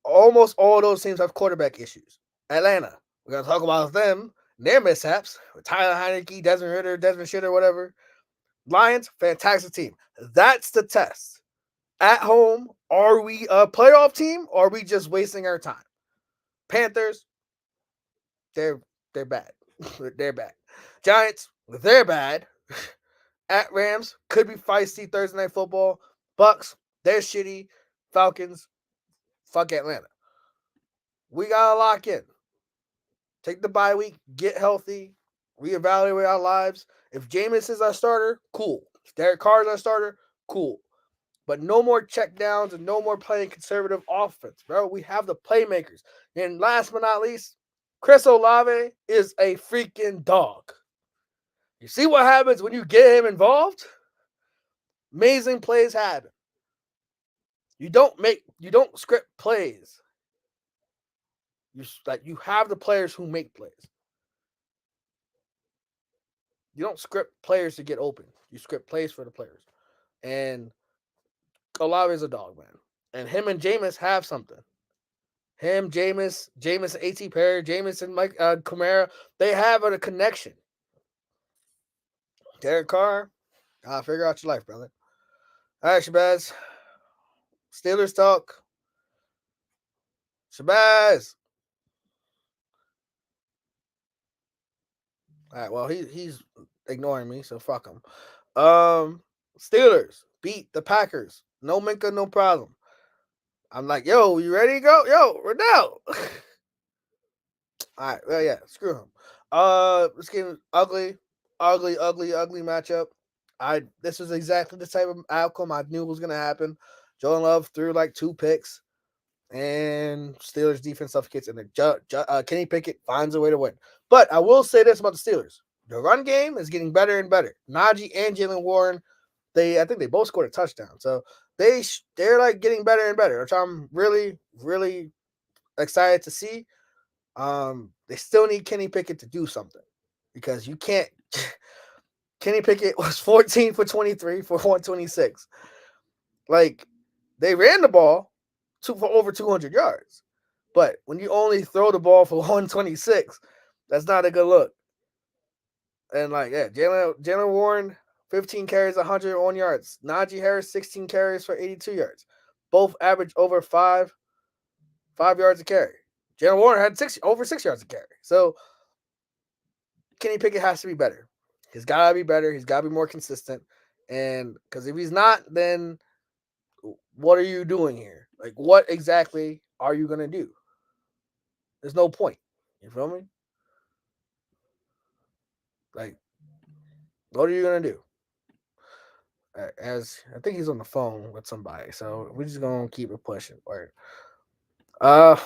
Almost all those teams have quarterback issues. Atlanta, we're going to talk about them their mishaps with Tyler Heineke, Desmond Ritter, Desmond Shitter, whatever. Lions, fantastic team. That's the test. At home, are we a playoff team or are we just wasting our time? Panthers, they're bad. They're bad. Giants, they're bad. At Rams, could be feisty Thursday Night Football. Bucks, they're shitty. Falcons, fuck Atlanta. We gotta lock in. Take the bye week, get healthy, reevaluate our lives. If Jameis is our starter, cool. If Derek Carr is our starter, cool. But no more check downs and no more playing conservative offense, bro. We have the playmakers. And last but not least, Chris Olave is a freaking dog. You see what happens when you get him involved? Amazing plays happen. You don't script plays. You have the players who make plays. You don't script players to get open. You script plays for the players. And Olave is a dog, man. And him and Jameis have something. Him, Jameis, and A.T. Perry, Jameis and Mike Kamara, they have a connection. Derek Carr, figure out your life, brother. All right, Shabazz. Steelers talk. Shabazz. All right, well, he's ignoring me, so fuck him. Steelers beat the Packers. No Minka, no problem. I'm like, yo, you ready to go? Yo, we're down. All right, well, yeah, screw him. This game is ugly matchup. This was exactly the type of outcome I knew was gonna happen. Jordan Love threw like 2 picks, and Steelers defense suffocates, and Kenny Pickett finds a way to win. But I will say this about the Steelers: the run game is getting better and better. Najee and Jalen Warren, I think they both scored a touchdown, so they're like getting better and better, which I'm really, really excited to see. They still need Kenny Pickett to do something because you can't. Kenny Pickett was 14 for 23 for 126. Like, they ran the ball for over 200 yards. But when you only throw the ball for 126, that's not a good look. And, like, yeah, Jalen Warren, 15 carries, 101 yards. Najee Harris, 16 carries for 82 yards. Both average over 5 yards a carry. Jalen Warren had over 6 yards a carry. So, Kenny Pickett has to be better. He's got to be better. He's got to be more consistent. And because if he's not, then what are you doing here? Like, what exactly are you going to do? There's no point. You feel me? Like, what are you going to do? As I think he's on the phone with somebody. So we're just going to keep it pushing. Or, it'll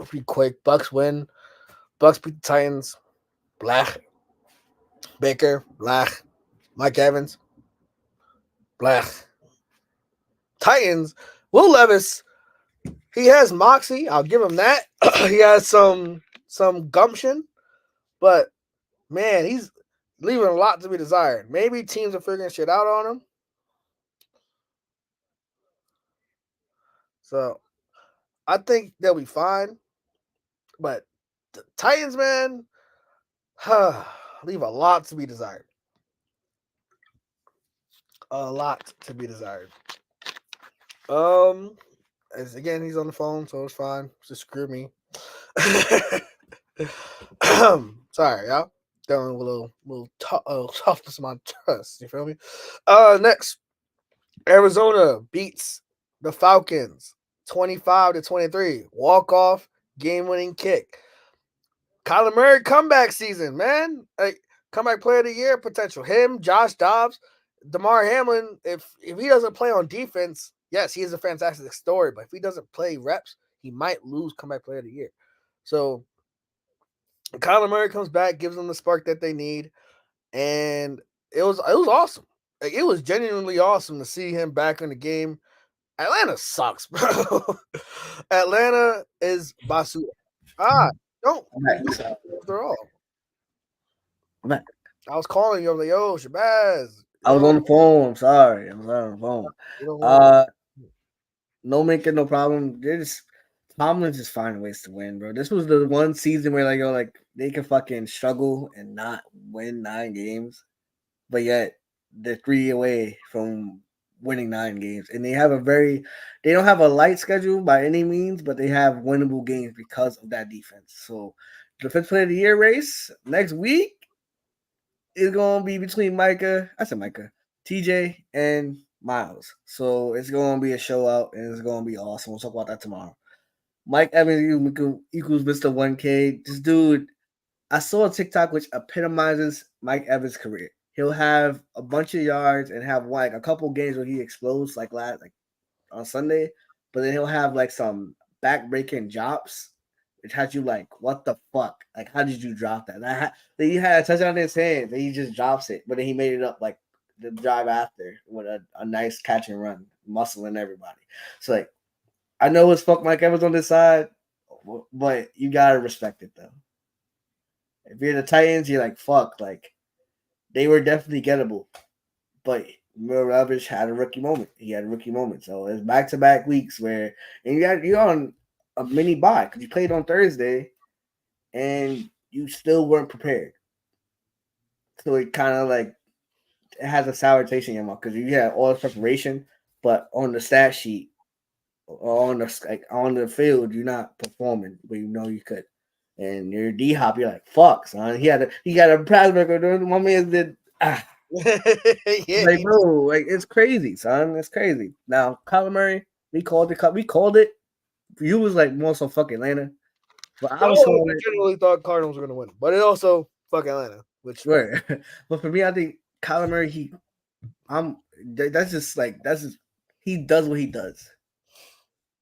be quick. Bucks win. Bucks beat the Titans. Black. Baker. Black. Mike Evans. Black. Titans. Will Levis, he has moxie. I'll give him that. He has some gumption, but man, he's leaving a lot to be desired. Maybe teams are figuring shit out on him. So I think they'll be fine. But the Titans, man, leave a lot to be desired. A lot to be desired. As again, he's on the phone, so it's fine. Just screw me. Sorry, y'all. Going with a little toughness on my chest. You feel me? Next, Arizona beats the Falcons 25-23. Walk-off, game-winning kick. Kyler Murray comeback season, man. Like, comeback player of the year potential. Him, Josh Dobbs, DeMar Hamlin. If he doesn't play on defense, yes, he is a fantastic story. But if he doesn't play reps, he might lose comeback player of the year. So Kyler Murray comes back, gives them the spark that they need, and it was awesome. Like, it was genuinely awesome to see him back in the game. Atlanta sucks, bro. Atlanta is basura. Don't. After all, I was calling you. I was like, yo, Shabazz. I was on the phone. I'm sorry. I was on the phone. No making no problem. Tomlin's just finding ways to win, bro. This was the one season where like they could fucking struggle and not win 9 games, but yet they're 3 away from winning 9 games, and they don't have a light schedule by any means, but they have winnable games because of that defense. So the fifth player of the year race next week is gonna be between Micah, TJ, and Miles. So it's gonna be a show out, and it's gonna be awesome. We'll talk about that tomorrow. Mike Evans equals Mr. 1K. This dude, I saw a TikTok which epitomizes Mike Evans' career. He'll have a bunch of yards and have like a couple games where he explodes like on Sunday, but then he'll have like some back breaking drops, which had you like, what the fuck? Like, how did you drop that? Then he had a touchdown in his hand, then he just drops it, but then he made it up like the drive after with a nice catch and run, muscling everybody. So like, I know it's fuck Mike Evans on this side, but you gotta respect it though. If you're the Titans, you're like fuck, like they were definitely gettable, but Will Rubbish had a rookie moment. He had a rookie moment, so it's back-to-back weeks where and you're on a mini bye because you played on Thursday and you still weren't prepared. So it kind of like it has a sour taste in your mouth because you had all the preparation, but on the stat sheet on the field, you're not performing, but you know you could. And you're D Hop, you're like, fuck, son. He got a practice record. My man did Yeah, like bro, like it's crazy, son. It's crazy. Now, Kyler Murray, we called it. We called it. You was like more so fuck Atlanta, but I was calling I it. generally thought Cardinals were gonna win, but it also fuck Atlanta, which Right. But for me, I think Kyler Murray, that's just he does what he does.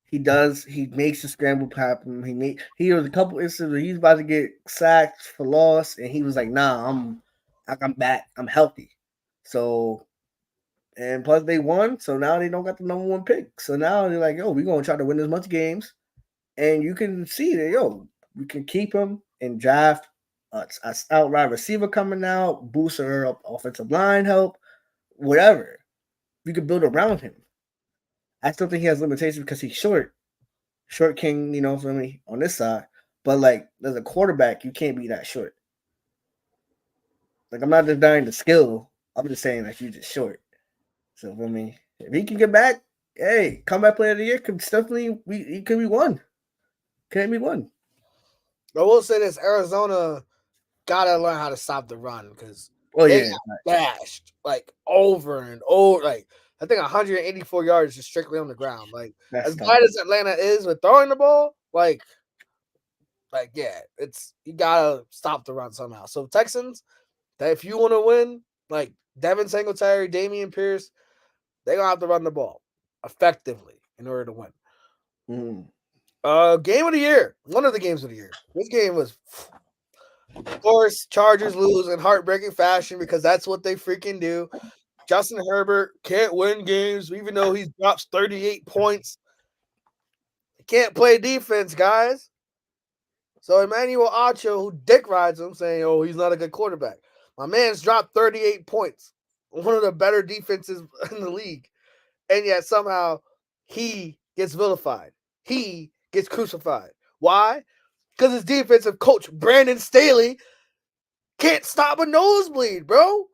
He does. He makes the scramble happen. He was a couple instances where he's about to get sacked for loss, and he was like, "Nah, I'm back. I'm healthy." So, and plus they won, so now they don't got the number one pick. So now they're like, "Yo, we're gonna try to win as much games," and you can see that, we can keep him and draft a outright receiver coming out, boost her up offensive line help, whatever. We could build around him. I still think he has limitations because he's short king, for me on this side. But like, as a quarterback, you can't be that short. Like, I'm not denying the skill. I'm just saying like you're just short. So for me, if he can get back, hey, comeback player of the year could definitely he could be one. Can be one. I will say this: Arizona gotta learn how to stop the run because Oh they yeah, got bashed like over and over. Like I think 184 yards just strictly on the ground. Like that's as tough. bad as Atlanta is with throwing the ball, like yeah, it's you gotta stop the run somehow. So Texans, that if you want to win, like Devin Singletary, Damian Pierce, they gonna have to run the ball effectively in order to win. Game of the year, one of the games of the year. This game was, of course, Chargers lose in heartbreaking fashion because that's what they freaking do. Justin Herbert can't win games even though he drops 38 points. He can't play defense, guys. So Emmanuel Acho, who dick rides him, saying, "Oh, he's not a good quarterback." My man's dropped 38 points, one of the better defenses in the league, and yet somehow he gets vilified. He gets crucified. Why? Because his defensive coach, Brandon Staley, can't stop a nosebleed, bro.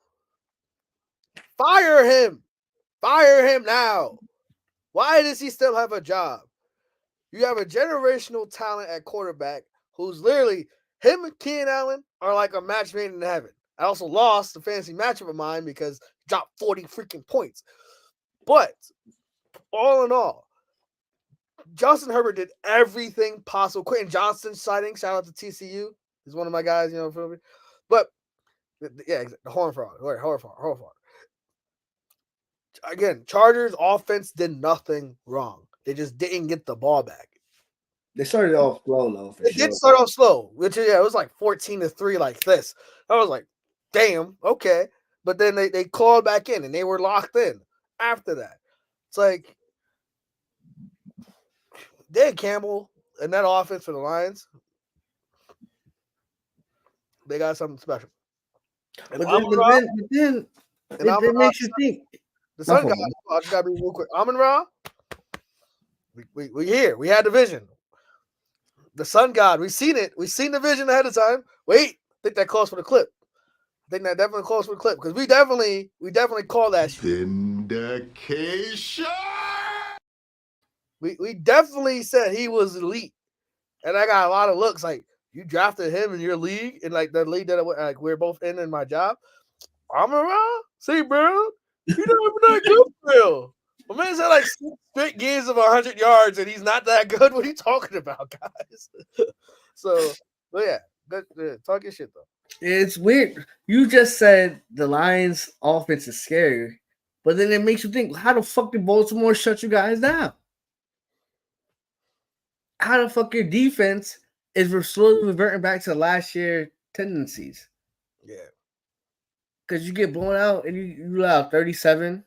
Fire him. Fire him now. Why does he still have a job? You have a generational talent at quarterback who's literally him and Keenan Allen are like a match made in heaven. I also lost the fantasy matchup of mine because he dropped 40 freaking points. But all in all, Justin Herbert did everything possible. Quentin Johnston sighting, shout out to TCU. He's one of my guys, for me. But yeah, the horn frog. Horn frog. Again, Chargers offense did nothing wrong. They just didn't get the ball back. They started off slow though, for It sure. did start off slow, which it was like 14-3 like this. I was like, damn, okay. But then they clawed back in and they were locked in after that. It's like Dan Campbell and that offense for the Lions, they got something special. And But then it makes you think. The Sun guys, I just gotta be real quick. Amon Ra, we here. We had the vision. The sun god. We seen it. We seen the vision ahead of time. Wait, I think that calls for the clip. I think that definitely calls for the clip because we definitely call that shit. Vindication. We definitely said he was elite, and I got a lot of looks like you drafted him in your league, in like the league that like we're both in my job. I'm around. See, bro, he not even that good, bro. My man's had like 6 straight games of 100 yards, and he's not that good. What are you talking about, guys? So, but yeah, good. Talk your shit though. It's weird. You just said the Lions' offense is scary, but then it makes you think: how the fuck did Baltimore shut you guys down? How the fuck your defense is slowly reverting back to last year tendencies? Yeah, because you get blown out and you allow 37,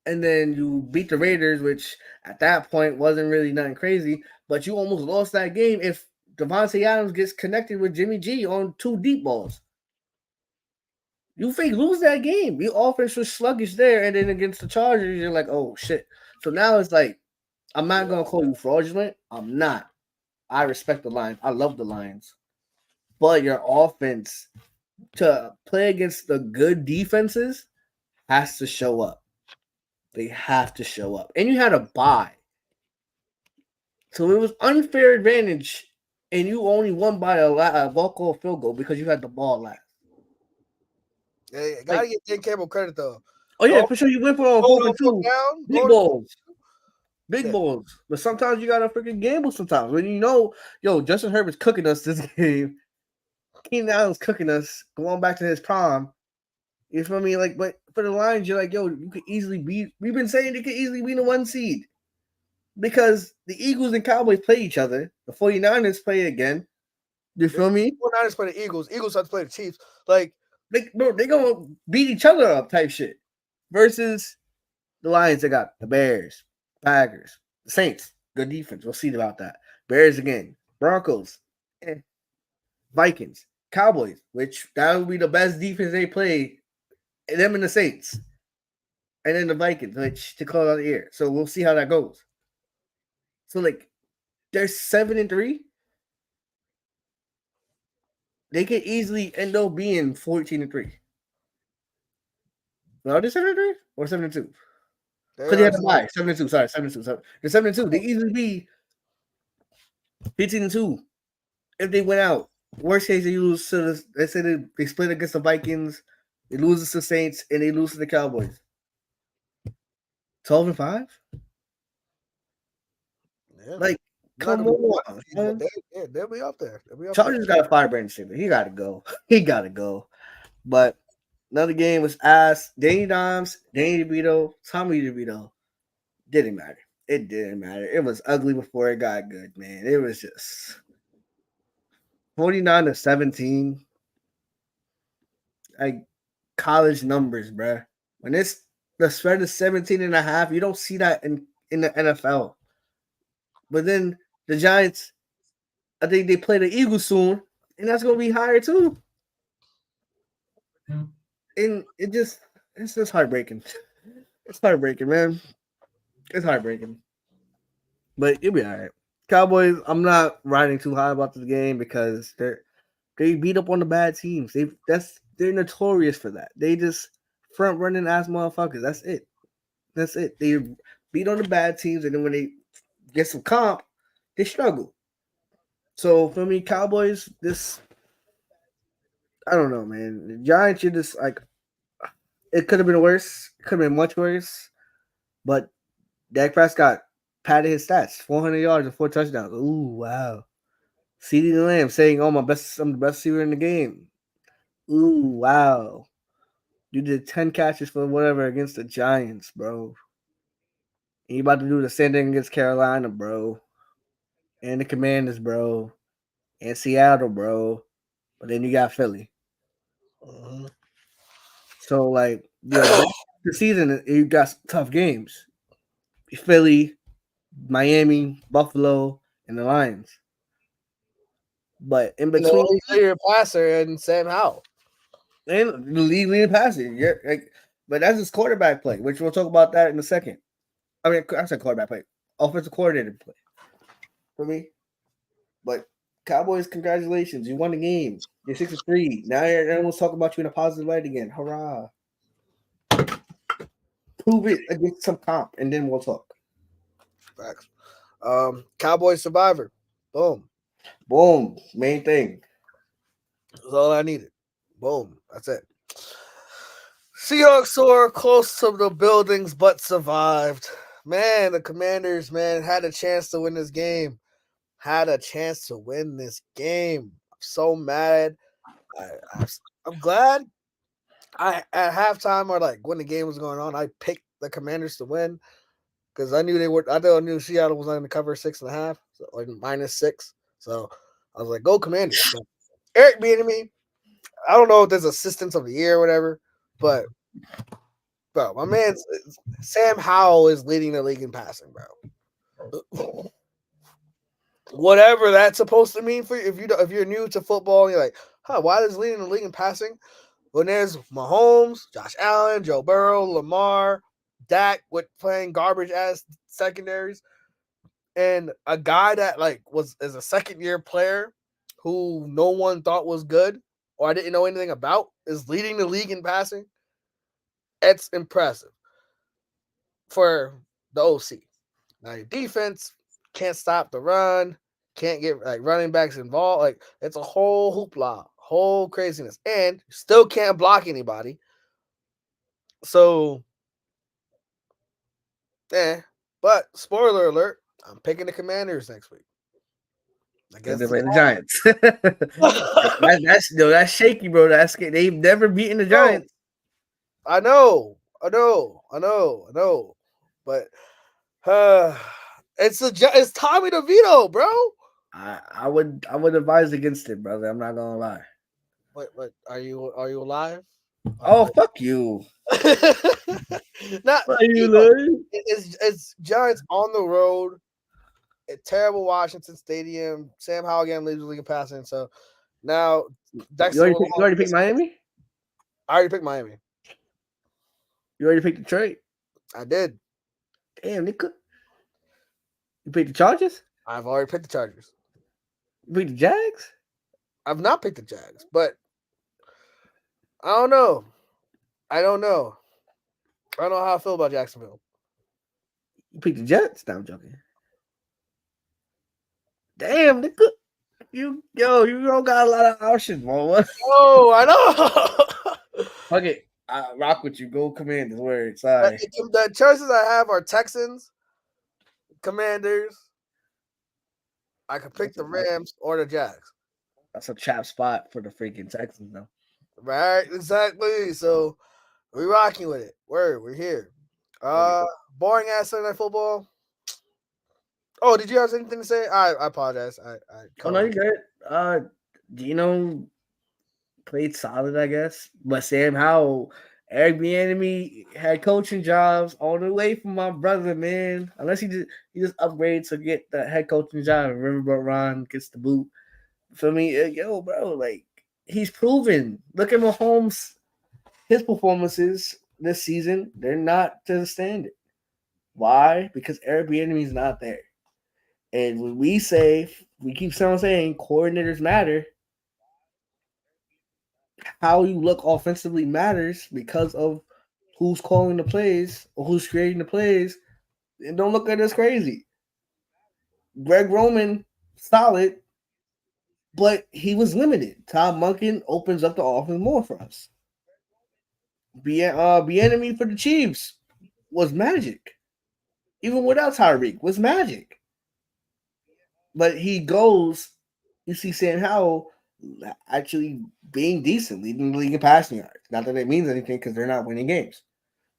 and then you beat the Raiders, which at that point wasn't really nothing crazy, but you almost lost that game if Devontae Adams gets connected with Jimmy G on 2 deep balls. You fake lose that game. Your offense was sluggish there, and then against the Chargers, you're like, oh shit. So now it's like, I'm not gonna call you fraudulent. I'm not. I respect the Lions. I love the Lions. But your offense to play against the good defenses has to show up. They have to show up. And you had a bye. So it was unfair advantage, and you only won by a walk-off field goal because you had the ball last. yeah, gotta get Dan Campbell credit though. Oh yeah, for sure. You went for a 4 and 2. Big balls. Big balls. But sometimes you gotta freaking gamble sometimes. When you know, Justin Herbert's cooking us this game. Keenan Allen's cooking us, going back to his prime. You feel me? Like, but for the Lions, you're like, you could easily beat. We've been saying they could easily be the 1 seed. Because the Eagles and Cowboys play each other. The 49ers play again. You feel me? 49ers play the Eagles. Eagles have to play the Chiefs. Like, they gonna beat each other up type shit. Versus the Lions, they got the Bears, Packers, the Saints. Good defense. We'll see about that. Bears again. Broncos. Vikings. Cowboys, which that would be the best defense they play. Them and the Saints. And then the Vikings, which to close out the year. So we'll see how that goes. So like they're 7-3. They could easily end up being 14-3. No, are they 7-3 or 7-2? Because they have to buy 7-2. Sorry, 7-2. They're 7-2. They easily be 15-2 if they went out. Worst case, they lose to the. They say they split against the Vikings. They lose to the Saints and they lose to the Cowboys. 12-5. Yeah. Like, come on. They'll be up there. Chargers got to fire Brandon Staley. He got to go. He got to go. But another game was ass. Danny Dimes, Danny DeVito, Tommy DeVito. Didn't matter. It didn't matter. It was ugly before it got good, man. It was just 49-17. Like college numbers, bruh. When it's the spread is 17.5, you don't see that in the NFL. But then the Giants, I think they play the Eagles soon, and that's gonna be higher too. And it's just heartbreaking. It's heartbreaking, man. It's heartbreaking. But it'll be all right. Cowboys, I'm not riding too high about this game because they beat up on the bad teams. They're notorious for that. They just front running ass motherfuckers. That's it. That's it. They beat on the bad teams, and then when they get some comp, they struggle. So for me, Cowboys, I don't know, man. The Giants, you're just like, it could have been worse. It could have been much worse. But Dak Prescott padded his stats: 400 yards and 4 touchdowns. Ooh, wow. CeeDee Lamb saying, I'm the best receiver in the game. Ooh, wow. You did 10 catches for whatever against the Giants, bro. And you about to do the same thing against Carolina, bro. And the Commanders, bro. And Seattle, bro. But then you got Philly. Mm-hmm. So, like, the season, you got tough games. Philly, Miami, Buffalo, and the Lions. But in between, leader passer and Sam Howell. And the leading passer. But that's his quarterback play, which we'll talk about that in a second. I mean, I said quarterback play. Offensive coordinator play. For me. But Cowboys, congratulations. You won the game. You're 6-3. Now everyone's talking about you in a positive light again. Hurrah. Prove it against some comp, and then we'll talk. Facts. Cowboy Survivor. Boom. Boom. Main thing. That's all I needed. Boom. That's it. Seahawks soar close to the buildings, but survived. Man, the Commanders, man, had a chance to win this game. I'm so mad. I'm glad. At halftime or like when the game was going on, I picked the Commanders to win because I knew they were. I knew Seattle was going to cover 6.5, so like -6. So I was like, "Go Commanders!" But Eric Bieniemy, I don't know if there's assistance of the year or whatever, but bro, my man Sam Howell is leading the league in passing, bro. Whatever that's supposed to mean for you, if you're new to football, and you're like, why is leading the league in passing? When there's Mahomes, Josh Allen, Joe Burrow, Lamar, Dak with playing garbage ass secondaries, and a guy that like is a second year player who no one thought was good or I didn't know anything about is leading the league in passing. It's impressive for the OC. Now your defense can't stop the run, can't get like running backs involved. Like it's a whole hoopla, whole craziness, and still can't block anybody. So, but spoiler alert, I'm picking the Commanders next week. Against the Giants. That's shaky, bro. They've never beaten the Giants. I know. But it's Tommy DeVito, bro. I would advise against it, brother. I'm not gonna lie. But are you alive? Oh, fuck you. Not it's Giants on the road. A terrible Washington Stadium. Sam Howell again leads the league in passing. So now you already picked Miami? I already picked Miami. You already picked Detroit? I did. Damn, Nick. You picked the Chargers? I've already picked the Chargers. You picked the Jags? I've not picked the Jags, but I don't know. I don't know how I feel about Jacksonville. You picked the Jets? No, I'm joking. Damn, nigga. You don't got a lot of options, bro. Oh, I know. Okay, I rock with you. Go Commanders. Word. Sorry. The choices I have are Texans, Commanders. I could pick the Rams or the Jags. That's a trap spot for the freaking Texans, though. Right, exactly. So we rocking with it. We're here. Boring ass Sunday Night Football. Oh, did you have anything to say? I apologize. Oh no, you good. Gino played solid, I guess. But Sam Howell, Eric Bieniemy had coaching jobs on the way from my brother, man. Unless he just upgrades to get the head coaching job and Riverboat Ron gets the boot. For me, bro, like he's proven. Look at Mahomes, his performances this season, they're not to the standard. Why? Because Eric Bieniemy's not there. And when we keep saying coordinators matter, how you look offensively matters because of who's calling the plays or who's creating the plays. And don't look at us crazy. Greg Roman, solid, but he was limited. Todd Monken opens up the offense more for us. Bieniemy for the Chiefs was magic. Even without Tyreek, was magic. But he goes, you see Sam Howell actually being decent, leading the league in passing yards. Not that it means anything because they're not winning games.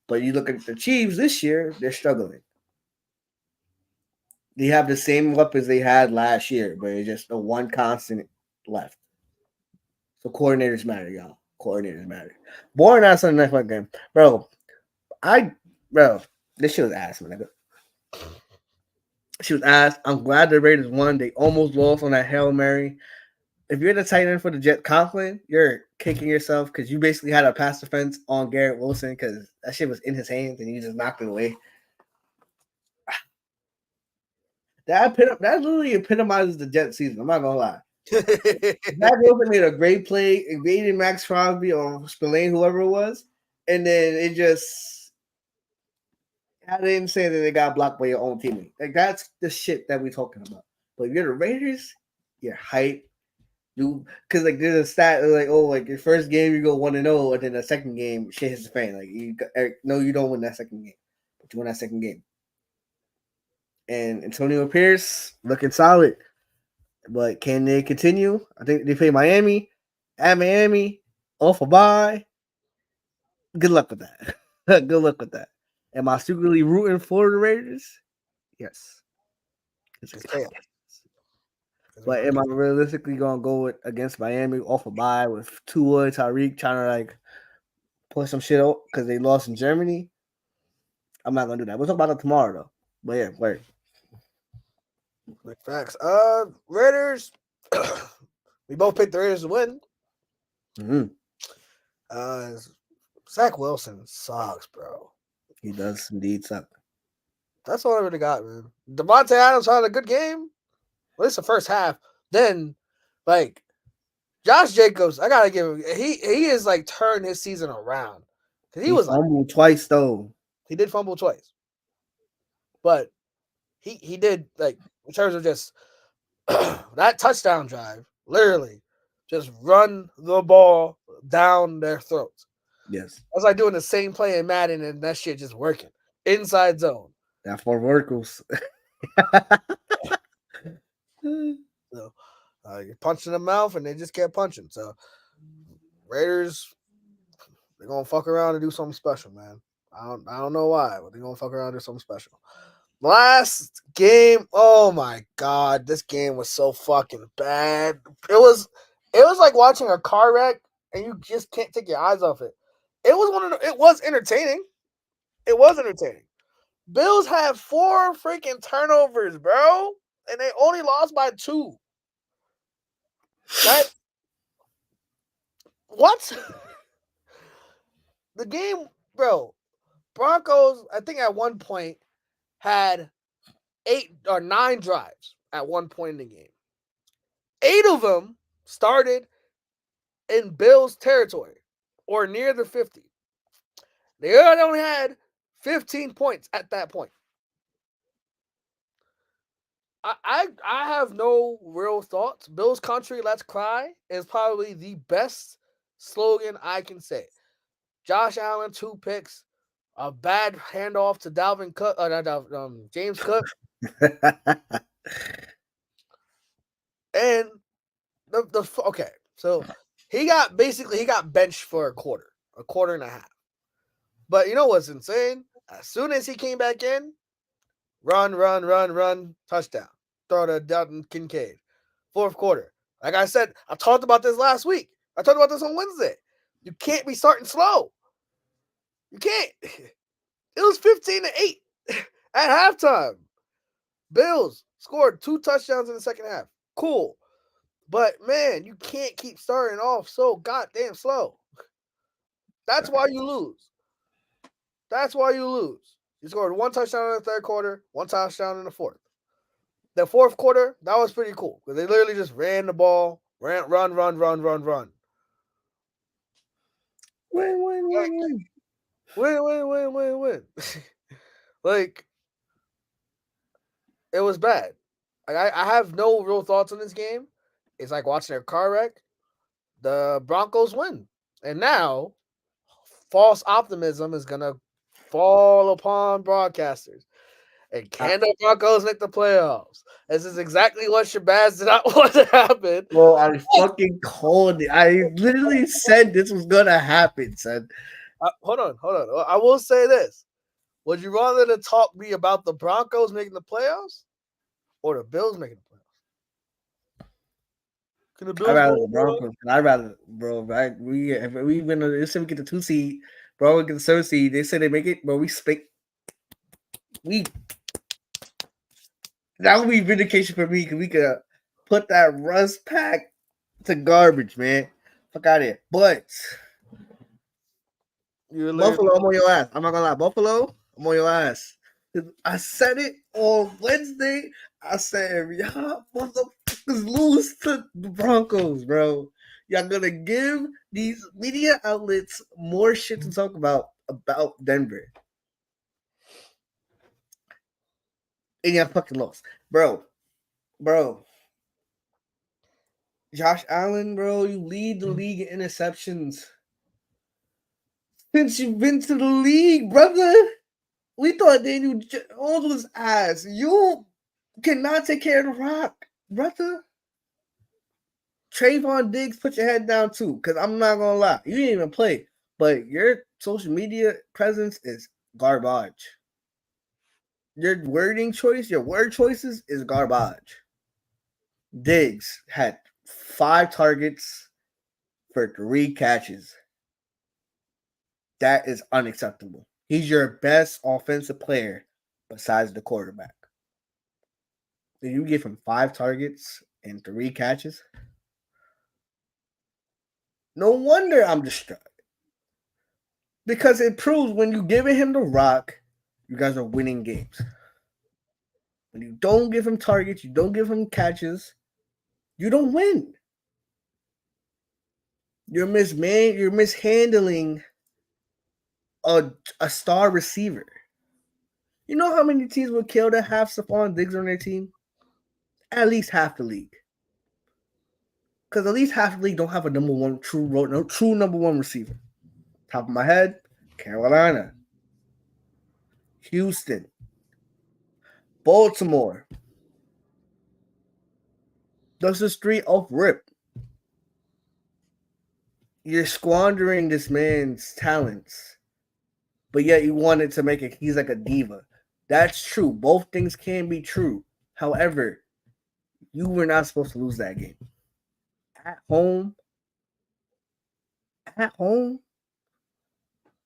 But you look at the Chiefs this year, they're struggling. They have the same weapons they had last year, but it's just the one constant left. So coordinators matter, y'all. Coordinators matter. Boring ass on the next game. Bro, this shit was ass, man. She was asked. I'm glad the Raiders won. They almost lost on that Hail Mary. If you're the tight end for the Jet Conklin, you're kicking yourself because you basically had a pass defense on Garrett Wilson because that shit was in his hands and you just knocked it away. That literally epitomizes the Jet season. I'm not gonna lie. Zach Wilson made a great play, evaded Max Crosby or Spillane, whoever it was, and then it just. I didn't say that they got blocked by your own teammate. Like that's the shit that we're talking about. But if you're the Raiders, you're hype. Because like there's a stat like your first game you go 1-0, and then the second game shit hits the fan. Like you don't win that second game, but you win that second game. And Antonio Pierce looking solid, but can they continue? I think they play Miami at Miami off a bye. Good luck with that. Good luck with that. Am I secretly rooting for the Raiders? Yes. It's chaos. But am I realistically gonna go against Miami off a bye with Tua, Tyreek trying to like push some shit out because they lost in Germany? I'm not gonna do that. We'll talk about it tomorrow though. But yeah, wait. Like facts. Raiders. We both picked the Raiders to win. Mm-hmm. Zach Wilson sucks, bro. He does indeed suck. That's all I really got, man. Devontae Adams had a good game. Well, it's the first half. Then, like, Josh Jacobs, I gotta give him. He is like turned his season around because he was fumbled twice though. He did fumble twice, but he did like in terms of just that touchdown drive. Literally, just run the ball down their throats. Yes, that's like doing the same play in Madden, and that shit just working inside zone. That for verticals. So, you punch in the mouth, and they just kept punching. So, Raiders, they're gonna fuck around and do something special, man. I don't know why, but they're gonna fuck around and do something special. Last game, oh my god, this game was so fucking bad. It was like watching a car wreck, and you just can't take your eyes off it. It was entertaining. It was entertaining. Bills had 4 freaking turnovers, bro, and they only lost by 2. What? The game, bro. Broncos, I think at one point had 8 or 9 drives at one point in the game. 8 of them started in Bills territory or near the 50. They only had 15 points at that point. I have no real thoughts. Bills country, let's cry is probably the best slogan I can say. Josh Allen, 2 picks, a bad handoff to Dalvin Cook, James Cook, and okay. So he got benched for a quarter and a half. But you know what's insane? As soon as he came back in, run, touchdown, throw to Dalton Kincaid. 4th quarter. Like I said, I talked about this last week. I talked about this on Wednesday. You can't be starting slow. You can't. It was 15-8 at halftime. Bills scored 2 touchdowns in the second half. Cool. But, man, you can't keep starting off so goddamn slow. That's why you lose. You scored 1 touchdown in the 3rd quarter, 1 touchdown in the 4th. The 4th quarter, that was pretty cool because they literally just ran the ball, run. Win. Like, it was bad. Like, I have no real thoughts on this game. It's like watching a car wreck. The Broncos win. And now, false optimism is going to fall upon broadcasters. And can the Broncos make the playoffs? This is exactly what Shabazz did not want to happen. Well, I fucking called it. I literally said this was going to happen, son. Hold on. I will say this. Would you rather to talk me about the Broncos making the playoffs or the Bills making the playoffs? Can the Bills I'd rather the Broncos. I'd rather, bro, right? If we win, let's say we get the 2 seed, bro, we get the 3rd seed. They say they make it, bro. That would be vindication for me because we could put that rust pack to garbage, man. Fuck out of here. But Buffalo, I'm on your ass. I'm not gonna lie. Buffalo, I'm on your ass. I said it on Wednesday. I said, if y'all motherfuckers lose to the Broncos, bro, y'all gonna give these media outlets more shit to talk about Denver. And y'all fucking lost. Bro. Josh Allen, bro, you lead the league in interceptions. Since you've been to the league, brother. We thought Daniel Jones was ass. You cannot take care of the rock, brother. Trayvon Diggs, put your head down too, because I'm not gonna lie, you didn't even play, but your social media presence is garbage. Your word choices is garbage. Diggs had 5 targets for 3 catches. That is unacceptable. He's your best offensive player besides the quarterback. Did you give him 5 targets and 3 catches? No wonder I'm distraught. Because it proves when you're giving him the rock, you guys are winning games. When you don't give him targets, you don't give him catches, you don't win. You're mishandling a star receiver. You know how many teams would kill to have Stephon Diggs on their team? At least half the league. Because at least half the league don't have a true number one receiver. Top of my head, Carolina, Houston, Baltimore. Those are 3 off rip. You're squandering this man's talents, but yet you wanted to make it. He's like a diva. That's true. Both things can be true. However, you were not supposed to lose that game. At home.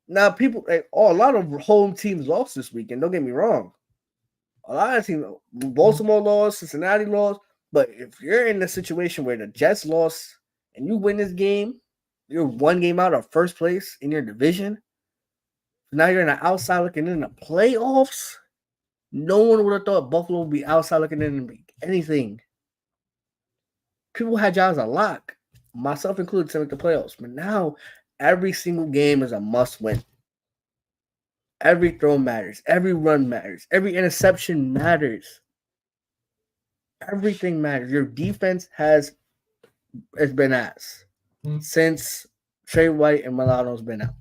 Now, people, a lot of home teams lost this weekend. Don't get me wrong. A lot of teams, Baltimore lost, Cincinnati lost. But if you're in a situation where the Jets lost and you win this game, you're 1 game out of first place in your division. Now you're in the outside looking in the playoffs. No one would have thought Buffalo would be outside looking in anything. People had jobs a lock, myself included, to make the playoffs. But now every single game is a must win. Every throw matters. Every run matters. Every interception matters. Everything matters. Your defense has been ass since Trey White and Milano's been out.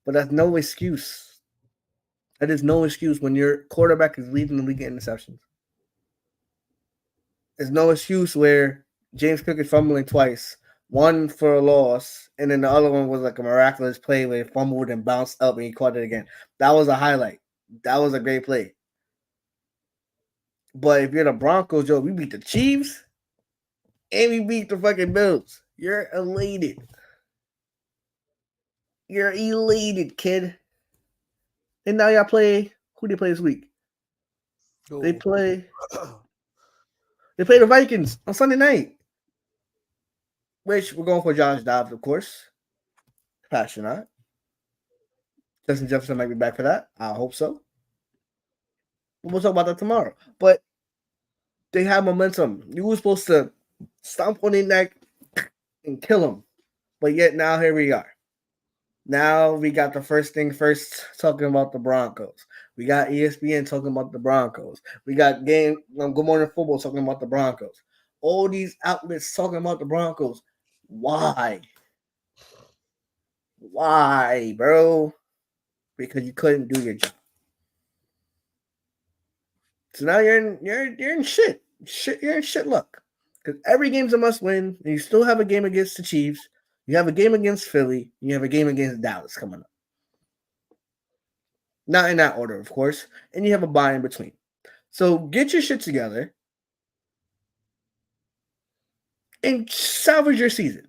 But that's no excuse. That is no excuse when your quarterback is leading the league in interceptions. There's no excuse where James Cook is fumbling twice, one for a loss, and then the other one was like a miraculous play where he fumbled and bounced up and he caught it again. That was a highlight. That was a great play. But if you're the Broncos, we beat the Chiefs and we beat the fucking Bills. You're elated. You're elated, kid. And now y'all play. Who do they play this week? Ooh. They play the Vikings on Sunday night. Which we're going for Josh Dobbs, of course. Passion not. Justin Jefferson might be back for that. I hope so. We'll talk about that tomorrow. But they have momentum. You were supposed to stomp on their neck and kill them. But yet now here we are. Now we got the first thing first talking about the Broncos. We got ESPN talking about the Broncos. We got Good Morning Football talking about the Broncos. All these outlets talking about the Broncos. Why? Why, bro? Because you couldn't do your job. So now you're in shit. You're in shit luck. Because every game's a must win, and you still have a game against the Chiefs. You have a game against Philly. You have a game against Dallas coming up. Not in that order, of course. And you have a bye in between. So get your shit together and salvage your season.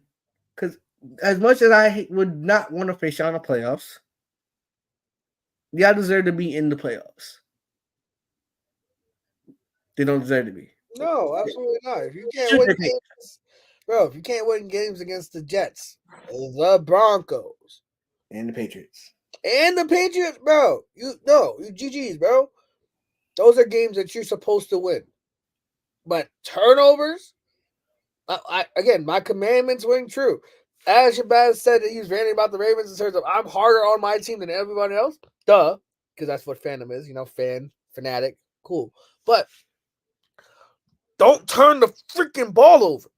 Because as much as I would not want to face y'all in the playoffs, y'all deserve to be in the playoffs. They don't deserve to be. No, absolutely not. If you can't win games, bro, if you can't win games against the Jets, the Broncos, and the Patriots, And the Patriots, bro. You GG's, bro. Those are games that you're supposed to win. But turnovers, again, my commandments ring true. As Shabazz said that he's ranting about the Ravens in terms of I'm harder on my team than everybody else. Duh, because that's what fandom is, fanatic, cool. But don't turn the freaking ball over.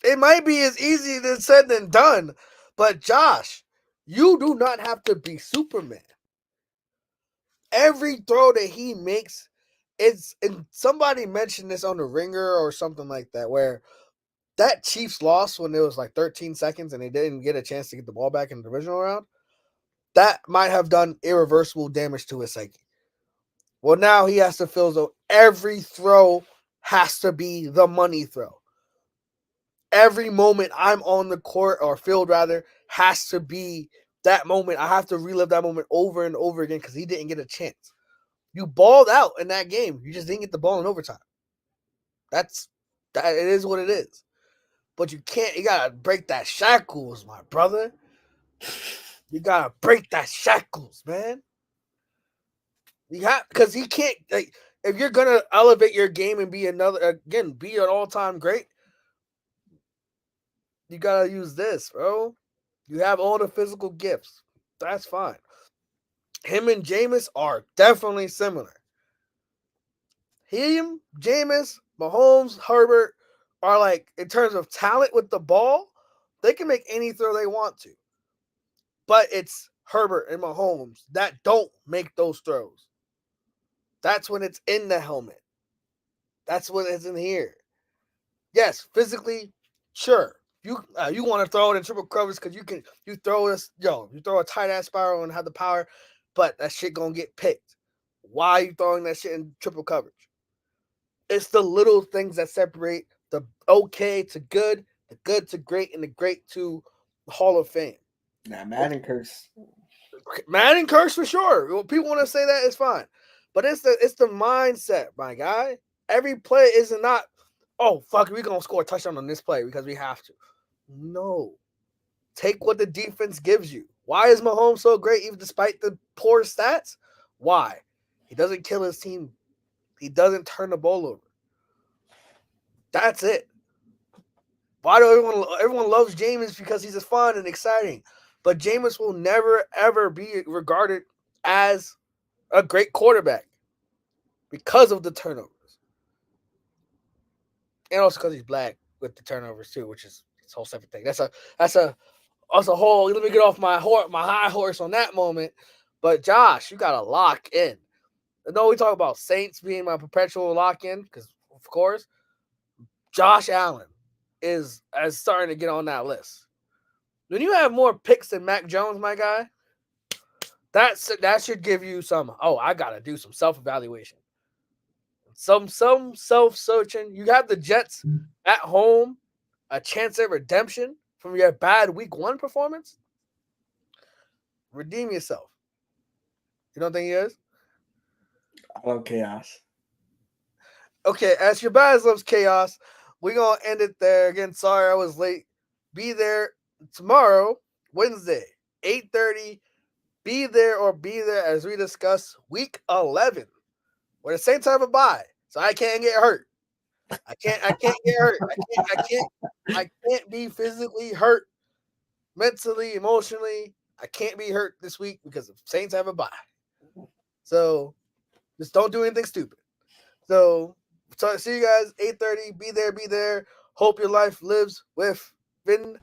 It might be as easy said than done, but Josh, you do not have to be Superman. Every throw that he makes, and somebody mentioned this on the Ringer or something like that, where that Chiefs loss when it was like 13 seconds and they didn't get a chance to get the ball back in the divisional round, that might have done irreversible damage to his psyche. Well, now he has to feel as though every throw has to be the money throw. Every moment I'm on the court or field rather has to be that moment. I have to relive that moment over and over again because he didn't get a chance. You balled out in that game. You just didn't get the ball in overtime. That it is what it is. But you gotta break that shackles, my brother. You gotta break that shackles, man. Because he can't, if you're gonna elevate your game and be an all-time great, you gotta use this, bro. You have all the physical gifts. That's fine. Him and Jameis are definitely similar. Him, Jameis, Mahomes, Herbert are like, in terms of talent with the ball, they can make any throw they want to. But it's Herbert and Mahomes that don't make those throws. That's when it's in the helmet. That's when it's in here. Yes, physically, sure. You want to throw it in triple coverage because you throw a tight ass spiral and have the power, but that shit gonna get picked. Why are you throwing that shit in triple coverage? It's the little things that separate the okay to good, the good to great, and the great to Hall of Fame. Nah, Madden curse. Madden curse for sure. People want to say that, it's fine. But it's the mindset, my guy. Every play is not, oh, fuck, we're going to score a touchdown on this play because we have to. No. Take what the defense gives you. Why is Mahomes so great even despite the poor stats? Why? He doesn't kill his team. He doesn't turn the ball over. That's it. Why do everyone loves Jameis? Because he's just fun and exciting. But Jameis will never, ever be regarded as a great quarterback because of the turnovers. And also because he's black with the turnovers too, which is a whole separate thing. That's a whole, let me get off my high horse on that moment. But Josh, you got to lock in. I know we talk about Saints being my perpetual lock-in because, of course, Josh Allen is starting to get on that list. When you have more picks than Mac Jones, my guy, that should give you some, I got to do some self-evaluation. Some self-searching. You have the Jets at home, a chance at redemption from your bad week 1 performance. Redeem yourself. You don't think he is? I love chaos. Okay, as Shabazz loves chaos, we're going to end it there. Again, sorry I was late. Be there tomorrow, Wednesday, 8:30. Be there as we discuss week 11. Where the Saints have a bye, so I can't get hurt. I can't get hurt. I can't be physically hurt, mentally, emotionally. I can't be hurt this week because the Saints have a bye. So just don't do anything stupid. So see you guys 8:30. Be there. Hope your life lives with Vindication.